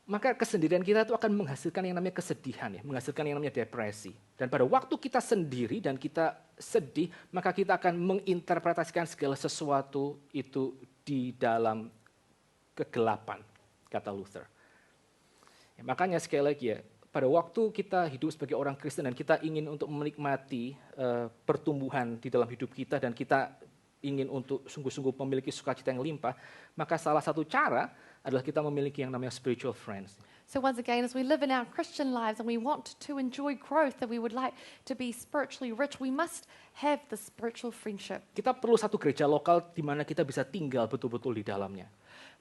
maka kesendirian kita itu akan menghasilkan yang namanya kesedihan, ya, menghasilkan yang namanya depresi. Dan pada waktu kita sendiri dan kita sedih, maka kita akan menginterpretasikan segala sesuatu itu di dalam kegelapan, kata Luther. Ya, makanya sekali lagi ya, pada waktu kita hidup sebagai orang Kristen dan kita ingin untuk menikmati pertumbuhan di dalam hidup kita dan kita ingin untuk sungguh-sungguh memiliki sukacita yang limpah, maka salah satu cara adalah kita memiliki yang namanya spiritual friends. so once again, as we live in our Christian lives and we want to enjoy growth and we would like to be spiritually rich, we must have the spiritual friendship. Kita perlu satu gereja lokal di mana kita bisa tinggal betul-betul di dalamnya.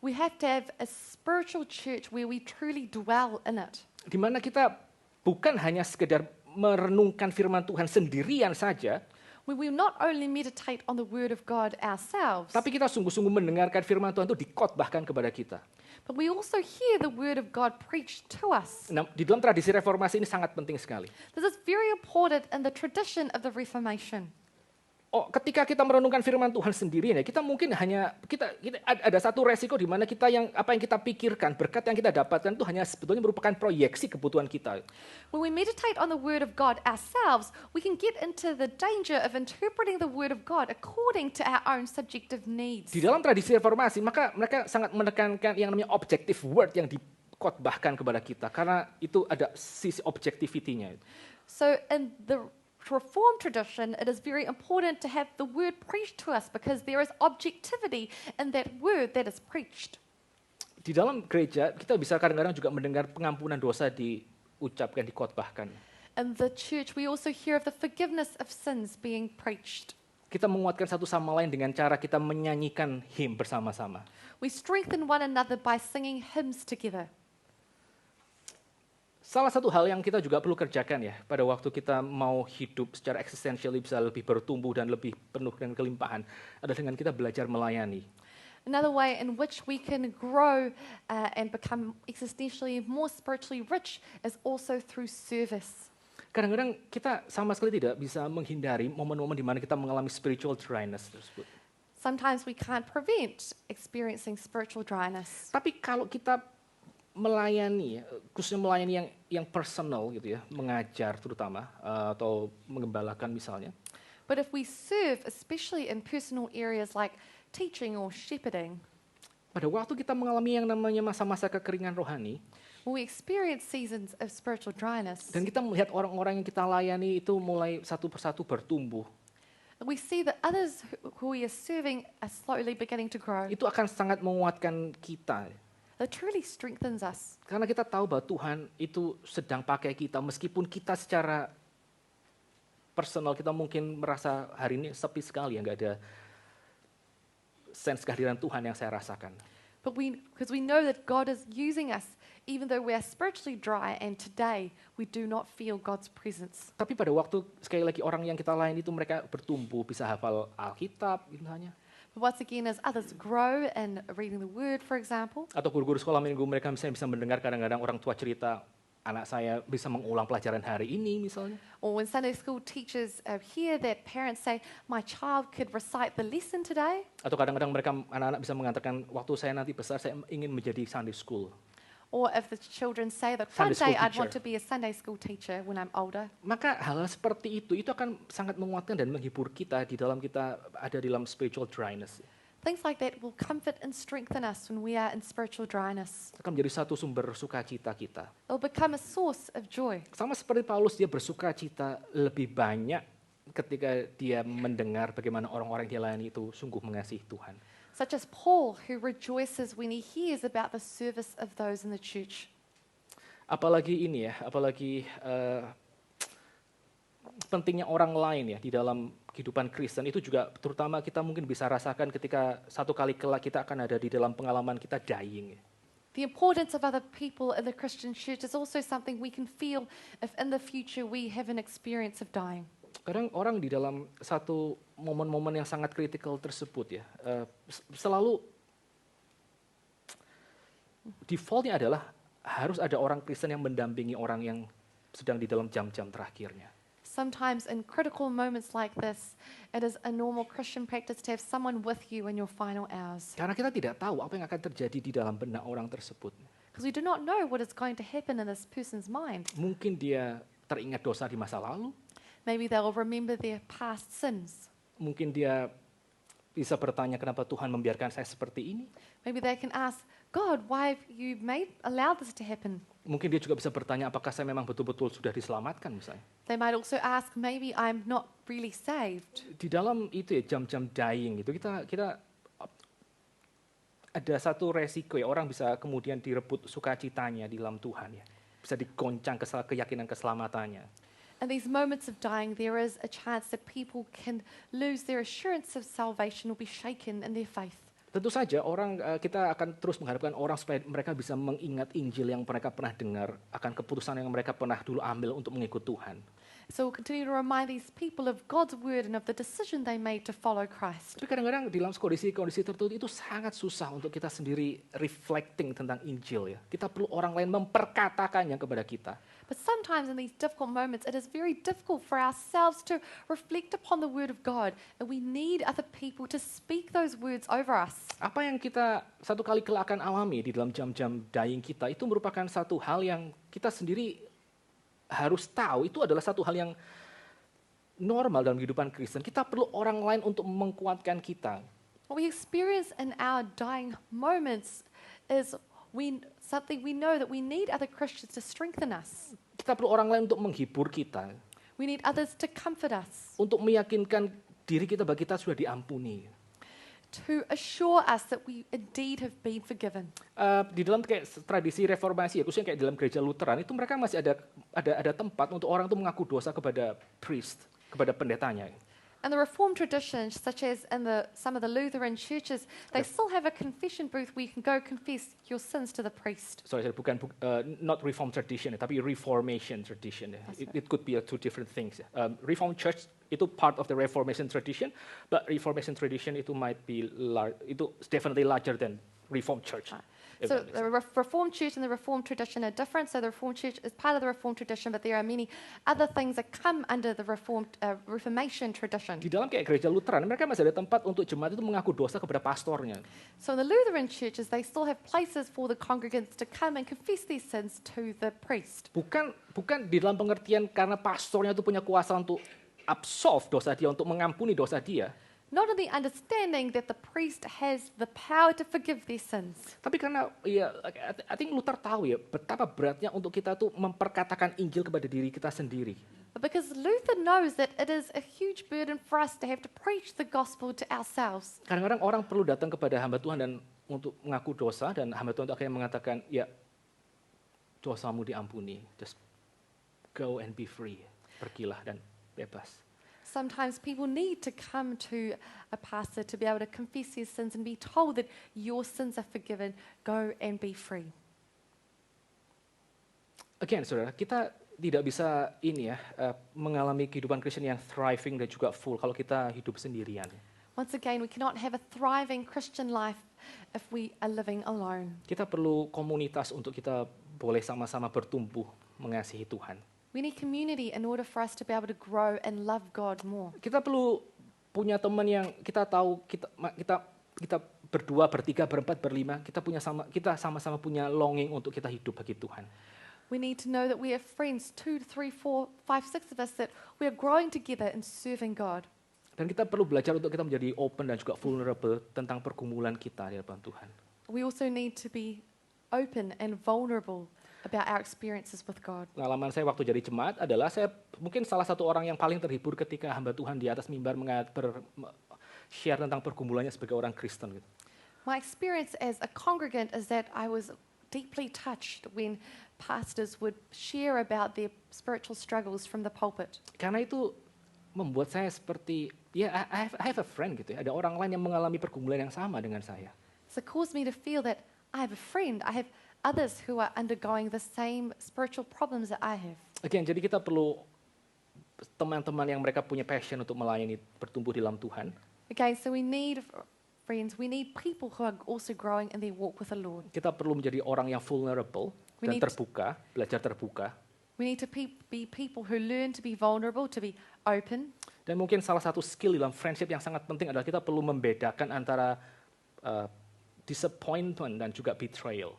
We have to have a spiritual church where we truly dwell in it. Di mana kita bukan hanya sekedar merenungkan firman Tuhan sendirian saja, when we not only meditate on the Word of God ourselves, tapi kita sungguh-sungguh mendengarkan firman Tuhan itu dikotbahkan kepada kita. but we also hear the Word of God preached to us. Nah, di dalam tradisi reformasi ini sangat penting sekali. This is very important in the tradition of the Reformation. Oh, ketika kita merenungkan firman Tuhan sendiri, ya, kita mungkin hanya ada satu resiko di mana kita apa yang kita pikirkan, berkat yang kita dapatkan itu hanya sebetulnya merupakan proyeksi kebutuhan kita. When we meditate on the Word of God ourselves, we can get into the danger of interpreting the Word of God according to our own subjective needs. Di dalam tradisi reformasi, maka mereka sangat menekankan yang namanya objective word yang dikotbahkan kepada kita, karena itu ada sisi objectivity-nya. So in the Reformed tradition, it is very important to have the Word preached to us because there is objectivity in that Word that is preached. Di dalam gereja, kita bisa kadang-kadang juga mendengar pengampunan dosa diucapkan, dikotbahkan. In the church, we also hear of the forgiveness of sins being preached. Kita menguatkan satu sama lain dengan cara kita menyanyikan hymn bersama-sama. We strengthen one another by singing hymns together. Salah satu hal yang kita juga perlu kerjakan ya, pada waktu kita mau hidup secara eksistensial bisa lebih bertumbuh dan lebih penuh dengan kelimpahan, adalah dengan kita belajar melayani. Another way in which we can grow and become existentially more spiritually rich is also through service. Kadang-kadang kita sama sekali tidak bisa menghindari momen-momen di mana kita mengalami spiritual dryness tersebut. Sometimes we can't prevent experiencing spiritual dryness. Tapi kalau kita melayani, khususnya melayani yang personal gitu ya, mengajar terutama atau mengembalakan misalnya. But if we serve, especially in personal areas like teaching or shepherding, pada waktu kita mengalami yang namanya masa-masa kekeringan rohani, when we experience seasons of spiritual dryness, dan kita melihat orang-orang yang kita layani itu mulai satu persatu bertumbuh, we see that others who we are serving are slowly beginning to grow. itu akan sangat menguatkan kita. It truly strengthens us. Karena kita tahu bahwa Tuhan itu sedang pakai kita, meskipun kita secara personal kita mungkin merasa hari ini sepi sekali, ya nggak ada sense kehadiran Tuhan yang saya rasakan. But because we know that God is using us, even though we are spiritually dry, and today we do not feel God's presence. Tapi pada waktu sekali lagi orang yang kita layani itu mereka bertumbuh, bisa hafal Alkitab misalnya. But once again, as others grow in reading the Word, for example, Atau guru-guru sekolah minggu mereka misalnya bisa mendengar kadang-kadang orang tua cerita, anak saya bisa mengulang pelajaran hari ini misalnya. or when Sunday school teachers hear that parents say, my child could recite the lesson today, Atau kadang-kadang mereka anak-anak bisa mengatakan, waktu saya nanti besar saya ingin menjadi Sunday school. or if the children say that Sunday one day school I'd want teacher. to be a Sunday school teacher when I'm older, Maka hal seperti itu akan sangat menguatkan dan menghibur kita di dalam kita ada di dalam spiritual dryness. things like that will comfort and strengthen us when we are in spiritual dryness. Akan menjadi satu sumber sukacita kita. It will become a source of joy. Sama seperti Paulus, dia bersukacita lebih banyak ketika dia mendengar bagaimana orang-orang yang dia layani itu sungguh mengasihi Tuhan. Such as Paul, who rejoices when he hears about the service of those in the church. Apalagi ini ya, apalagi pentingnya orang lain ya di dalam kehidupan Kristen, itu juga terutama kita mungkin bisa rasakan ketika satu kali kelak kita akan ada di dalam pengalaman kita dying. The importance of other people in the Christian church is also something we can feel if in the future we have an experience of dying. Kadang orang di dalam satu momen-momen yang sangat kritikal tersebut ya, selalu defaultnya adalah harus ada orang Kristen yang mendampingi orang yang sedang di dalam jam-jam terakhirnya. Sometimes in critical moments like this, it is a normal Christian practice to have someone with you in your final hours. Karena kita tidak tahu apa yang akan terjadi di dalam benak orang tersebut. Because we do not know what is going to happen in this person's mind. Mungkin dia teringat dosa di masa lalu, Maybe they will remember their past sins. mungkin dia bisa bertanya kenapa Tuhan membiarkan saya seperti ini. Maybe they can ask, God, why have you allowed this to happen? Mungkin dia juga bisa bertanya apakah saya memang betul-betul sudah diselamatkan misalnya. They might also ask, maybe I'm not really saved. Di dalam itu ya jam-jam dying itu kita ada satu resiko ya, orang bisa kemudian direbut sukacitanya di dalam Tuhan ya. Bisa digoncang keyakinan keselamatannya. In these moments of dying, there is a chance that people can lose their assurance of salvation or be shaken in their faith. Tentu saja kita akan terus mengharapkan orang supaya mereka bisa mengingat Injil yang mereka pernah dengar, akan keputusan yang mereka pernah dulu ambil untuk mengikut Tuhan. So we'll continue to remind these people of God's word and of the decision they made to follow Christ. Tapi kadang-kadang dalam kondisi-kondisi tertentu itu sangat susah untuk kita sendiri reflecting tentang Injil ya. Kita perlu orang lain memperkatakannya kepada kita. But sometimes in these difficult moments, it is very difficult for ourselves to reflect upon the word of God. And we need other people to speak those words over us. Apa yang kita satu kali kelak akan alami di dalam jam-jam dying kita itu merupakan satu hal yang kita sendiri harus tahu. Itu adalah satu hal yang normal dalam kehidupan Kristen. Kita perlu orang lain untuk menguatkan kita. What we experience in our dying moments is something we know that we need other Christians to strengthen us. Kita perlu orang lain untuk menghibur kita. We need others to comfort us. Untuk meyakinkan diri kita bahwa kita sudah diampuni. To assure us that we indeed have been forgiven. Di dalam kayak tradisi reformasi ya, khususnya kayak dalam gereja Lutheran itu mereka masih ada tempat untuk orang itu mengaku dosa kepada priest, kepada pendetanya. And the Reformed traditions, such as in some of the Lutheran churches, they still have a confession booth where you can go confess your sins to the priest. Sorry, bukan not Reformed tradition, tapi Reformation tradition. It could be two different things. Reformed Church itu part of the Reformation tradition, but Reformation tradition itu might be itu definitely larger than Reformed Church. So the Reformed Church and the Reformed tradition are different. So the Reformed Church is part of the Reformed tradition, but there are many other things that come under the Reformation tradition. Di dalam kayak gereja Lutheran, mereka masih ada tempat untuk jemaat itu mengaku dosa kepada pastornya. So in the Lutheran churches, they still have places for the congregants to come and confess their sins to the priest. Bukan di dalam pengertian karena pastornya itu punya kuasa untuk absolve dosa dia, untuk mengampuni dosa dia. Not in the understanding that the priest has the power to forgive their sins. Tapi karena ya, I think Luther tahu ya betapa beratnya untuk kita tuh memperkatakan Injil kepada diri kita sendiri. But because Luther knows that it is a huge burden for us to have to preach the gospel to ourselves. Kadang-kadang orang perlu datang kepada hamba Tuhan dan untuk mengaku dosa, dan hamba Tuhan itu akhirnya mengatakan, ya dosamu diampuni, just go and be free, pergilah dan bebas. Sometimes people need to come to a pastor to be able to confess their sins and be told that your sins are forgiven. Go and be free. Again, saudara, kita tidak bisa mengalami kehidupan Kristen yang thriving dan juga full kalau kita hidup sendirian. Once again, we cannot have a thriving Christian life if we are living alone. Kita perlu komunitas untuk kita boleh sama-sama bertumbuh mengasihi Tuhan. We need community in order for us to be able to grow and love God more. Kita perlu punya teman yang kita tahu kita berdua, bertiga, berempat, berlima, kita sama-sama punya longing untuk kita hidup bagi Tuhan. We need to know that we have friends, 2 to 3, 4, 5, 6 of us, that we are growing together in serving God. Dan kita perlu belajar untuk kita menjadi open dan juga vulnerable tentang pergumulan kita di hadapan Tuhan. We also need to be open and vulnerable about our experiences with God. Pengalaman saya waktu jadi jemaat adalah saya mungkin salah satu orang yang paling terhibur ketika hamba Tuhan di atas mimbar share tentang pergumulannya sebagai orang Kristen gitu. My experience as a congregant is that I was deeply touched when pastors would share about their spiritual struggles from the pulpit. Karena itu membuat saya seperti I have a friend gitu ya. Ada orang lain yang mengalami pergumulan yang sama dengan saya. So it caused me to feel that I have a friend, I have others who are undergoing the same spiritual problems that I have. Again, jadi kita perlu teman-teman yang mereka punya passion untuk melayani, bertumbuh di dalam Tuhan. Okay, so we need friends, we need people who are also growing in their walk with the Lord. Kita perlu menjadi orang yang vulnerable dan terbuka, belajar terbuka. We need to be people who learn to be vulnerable, to be open. Dan mungkin salah satu skill dalam friendship yang sangat penting adalah kita perlu membedakan antara disappointment dan juga betrayal.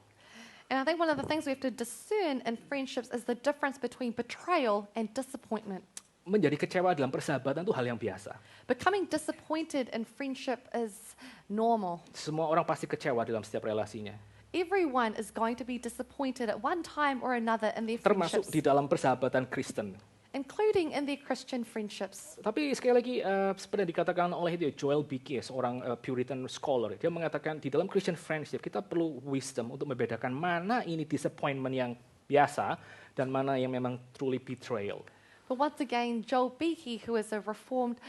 And I think one of the things we have to discern in friendships is the difference between betrayal and disappointment. Menjadi kecewa dalam persahabatan itu hal yang biasa. Becoming disappointed in friendship is normal. Semua orang pasti kecewa dalam setiap relasinya. Everyone is going to be disappointed at one time or another in their Termasuk friendships, di dalam persahabatan Kristen. including in their Christian friendships. Tapi sekali lagi seperti dikatakan oleh Joel Beeke, seorang Puritan scholar, dia mengatakan di dalam Christian friendship kita perlu wisdom untuk membedakan mana ini disappointment yang biasa dan mana yang memang truly betrayal. But once again, Joel Beeke, who is a Reformed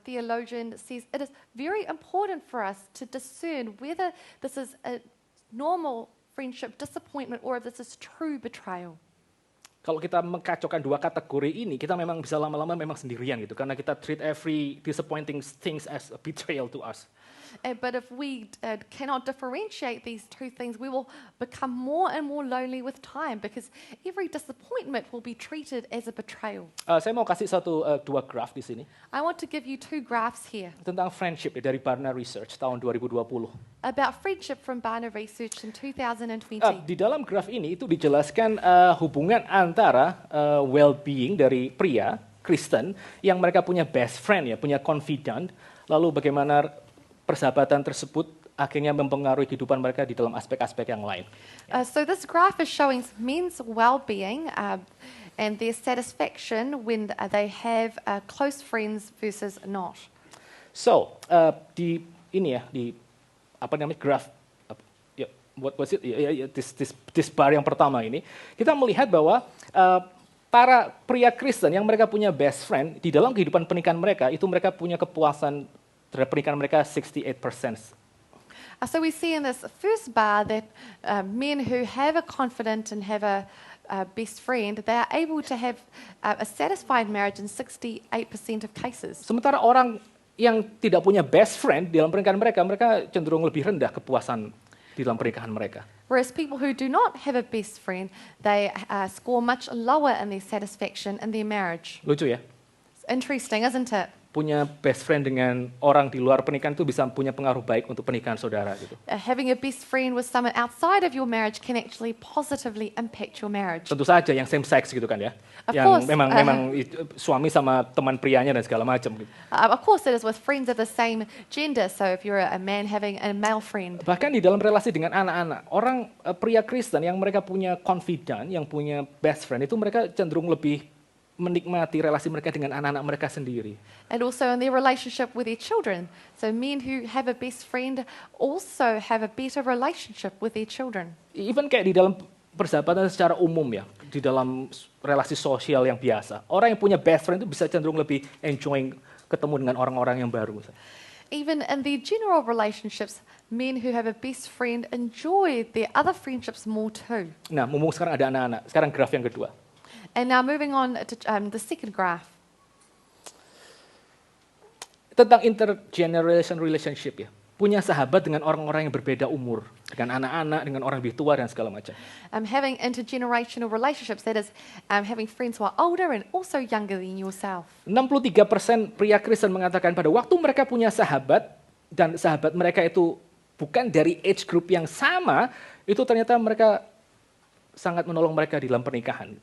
theologian, says it is very important for us to discern whether this is a normal friendship disappointment or if this is true betrayal. Kalau kita mengkacaukan dua kategori ini, kita memang bisa lama-lama memang sendirian gitu. Karena kita treat every disappointing things as a betrayal to us. But if we cannot differentiate these two things, we will become more and more lonely with time because every disappointment will be treated as a betrayal. Saya mau kasih dua graf di sini I want to give you two graphs here tentang friendship ya, dari Barna Research tahun 2020. about friendship from Barna Research in 2020. Di dalam graf ini itu dijelaskan hubungan antara well-being dari pria Kristen yang mereka punya best friend ya, punya confidant, lalu bagaimana persahabatan tersebut akhirnya mempengaruhi kehidupan mereka di dalam aspek-aspek yang lain. So this graph is showing men's well-being and their satisfaction when they have close friends versus not. So di ini ya, di apa namanya graph, what was it? This bar yang pertama ini, kita melihat bahwa para pria Kristen yang mereka punya best friend di dalam kehidupan pernikahan mereka itu mereka punya kepuasan terhadap pernikahan mereka 68%. So we see in this first bar that men who have a confidant and have a best friend, they are able to have a satisfied marriage in 68% of cases. Sementara orang yang tidak punya best friend di dalam pernikahan mereka, mereka cenderung lebih rendah kepuasan di dalam pernikahan mereka. Whereas people who do not have a best friend, they score much lower in their satisfaction in their marriage. Lucu ya? It's interesting, isn't it? Punya best friend dengan orang di luar pernikahan itu bisa punya pengaruh baik untuk pernikahan saudara gitu. Having a best friend with someone outside of your marriage can actually positively impact your marriage. Tentu saja yang same sex gitu kan ya. Of Yang course, memang suami sama teman prianya dan segala macam gitu. Of course, it is with friends of the same gender. So if you're a man having a male friend, Bahkan di dalam relasi dengan anak-anak, orang pria Kristen yang mereka punya confidant, yang punya best friend itu mereka cenderung lebih menikmati relasi mereka dengan anak-anak mereka sendiri. and also in their relationship with their children. So men who have a best friend also have a better relationship with their children. Even kayak di dalam persahabatan secara umum ya, di dalam relasi sosial yang biasa. Orang yang punya best friend itu bisa cenderung lebih enjoying ketemu dengan orang-orang yang baru. Even in their general relationships, men who have a best friend enjoy their other friendships more too. Nah, mumpung sekarang ada anak-anak, sekarang graf yang kedua. And now moving on to the second graph. Tentang intergeneration relationship ya. Punya sahabat dengan orang-orang yang berbeda umur. Dengan anak-anak, dengan orang lebih tua dan segala macam. Having intergenerational relationships, that is having friends who are older and also younger than yourself. 63% pria Kristen mengatakan pada waktu mereka punya sahabat, dan sahabat mereka itu bukan dari age group yang sama, itu ternyata mereka sangat menolong mereka di dalam pernikahan.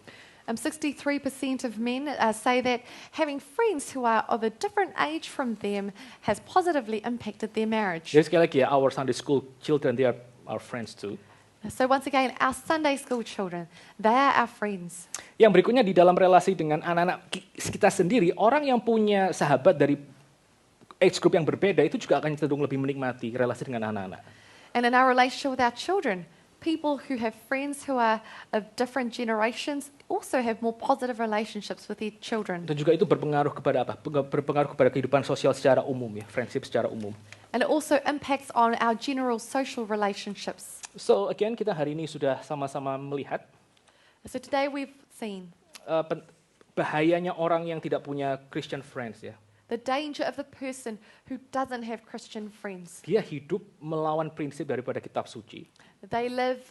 63% of men say that having friends who are of a different age from them has positively impacted their marriage. Jadi sekali lagi ya, our Sunday school children, they are our friends too. So once again, our Sunday school children, they are our friends. Yang berikutnya di dalam relasi dengan anak-anak kita sendiri, orang yang punya sahabat dari age group yang berbeda itu juga akan cenderung lebih menikmati relasi dengan anak-anak. And in our relationship with our children, people who have friends who are of different generations also have more positive relationships with their children. Dan juga itu berpengaruh kepada apa? Berpengaruh kepada kehidupan sosial secara umum ya, friendship secara umum. And it also impacts on our general social relationships. So again, kita hari ini sudah sama-sama melihat So today we've seen bahayanya orang yang tidak punya Christian friends ya. the danger of the person who doesn't have Christian friends. Dia hidup melawan prinsip daripada kitab suci. They live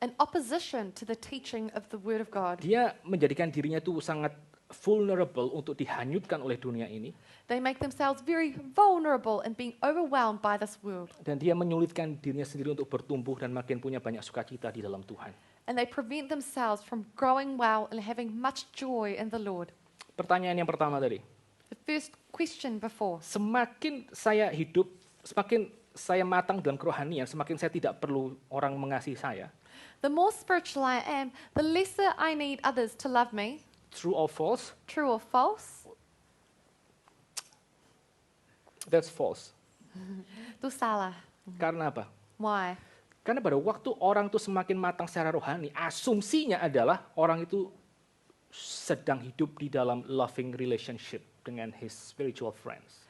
in opposition to the teaching of the Word of God. Dia menjadikan dirinya itu sangat vulnerable untuk dihanyutkan oleh dunia ini. They make themselves very vulnerable in being overwhelmed by this world. Dan dia menyulitkan dirinya sendiri untuk bertumbuh dan makin punya banyak sukacita di dalam Tuhan. And they prevent themselves from growing well and having much joy in the Lord. Pertanyaan yang pertama tadi. The first question before. Semakin saya hidup, semakin saya matang dalam kerohanian, semakin saya tidak perlu orang mengasihi saya. The more spiritual I am, the lesser I need others to love me. True or false? True or false? That's false. Itu salah. Karena apa? Why? Karena pada waktu orang itu semakin matang secara rohani, asumsinya adalah orang itu sedang hidup di dalam loving relationship dengan his spiritual friends.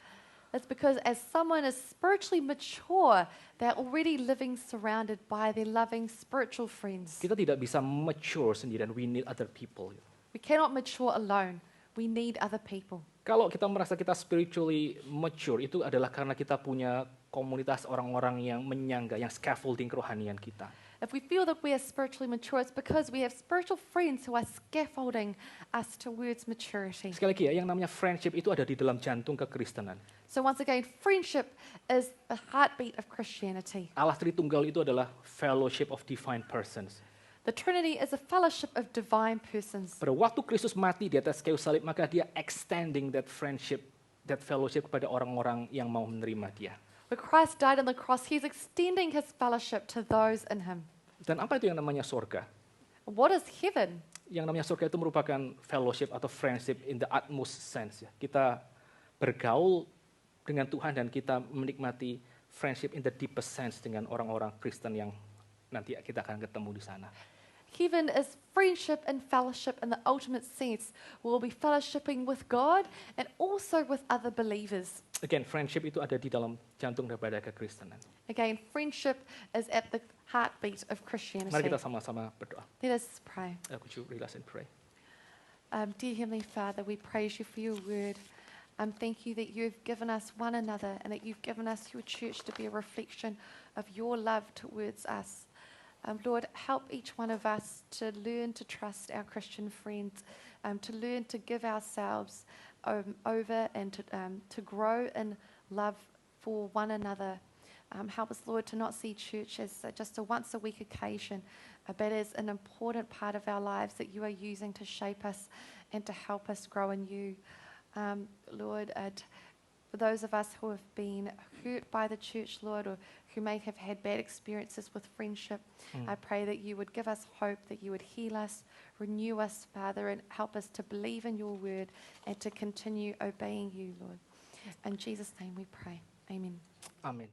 It's because as someone is spiritually mature, they're already living surrounded by their loving spiritual friends. Kita tidak bisa mature sendirian, we need other people. We cannot mature alone. We need other people. Kalau kita merasa kita spiritually mature, itu adalah karena kita punya komunitas orang-orang yang menyangga, yang scaffolding kerohanian kita. If we feel that we are spiritually mature, it's because we have spiritual friends who are scaffolding us towards maturity. Sekali lagi ya, yang namanya friendship itu ada di dalam jantung kekristenan. So once again, friendship is the heartbeat of Christianity. Allah Tritunggal itu adalah fellowship of divine persons. The Trinity is a fellowship of divine persons. Pada waktu Kristus mati di atas kayu salib, maka dia extending that friendship, that fellowship kepada orang-orang yang mau menerima dia. When Christ died on the cross, he's extending his fellowship to those in him. Dan apa itu yang namanya surga? What is heaven? Yang namanya surga itu merupakan fellowship atau friendship in the utmost sense. Ya. Kita bergaul dengan Tuhan dan kita menikmati friendship in the deepest sense dengan orang-orang Kristen yang nanti kita akan ketemu di sana. Heaven is friendship and fellowship in the ultimate sense. We'll be fellowshipping with God and also with other believers. Again, friendship itu ada di dalam jantung daripada kekristenan. Again, friendship is at the heartbeat of Christianity. Mari kita sama-sama berdoa. Let us pray. Could you read us and pray? Dear Heavenly Father, we praise you for your word. Thank you that you've given us one another and that you've given us your church to be a reflection of your love towards us. Lord, help each one of us to learn to trust our Christian friends, to learn to give ourselves over and to grow in love for one another. Help us, Lord, to not see church as just a once-a-week occasion, but as an important part of our lives that you are using to shape us and to help us grow in you. Lord, for those of us who have been hurt by the church, Lord, or who may have had bad experiences with friendship, I pray that you would give us hope, that you would heal us, renew us, Father, and help us to believe in your word and to continue obeying you, Lord. In Jesus' name we pray. Amen. Amin.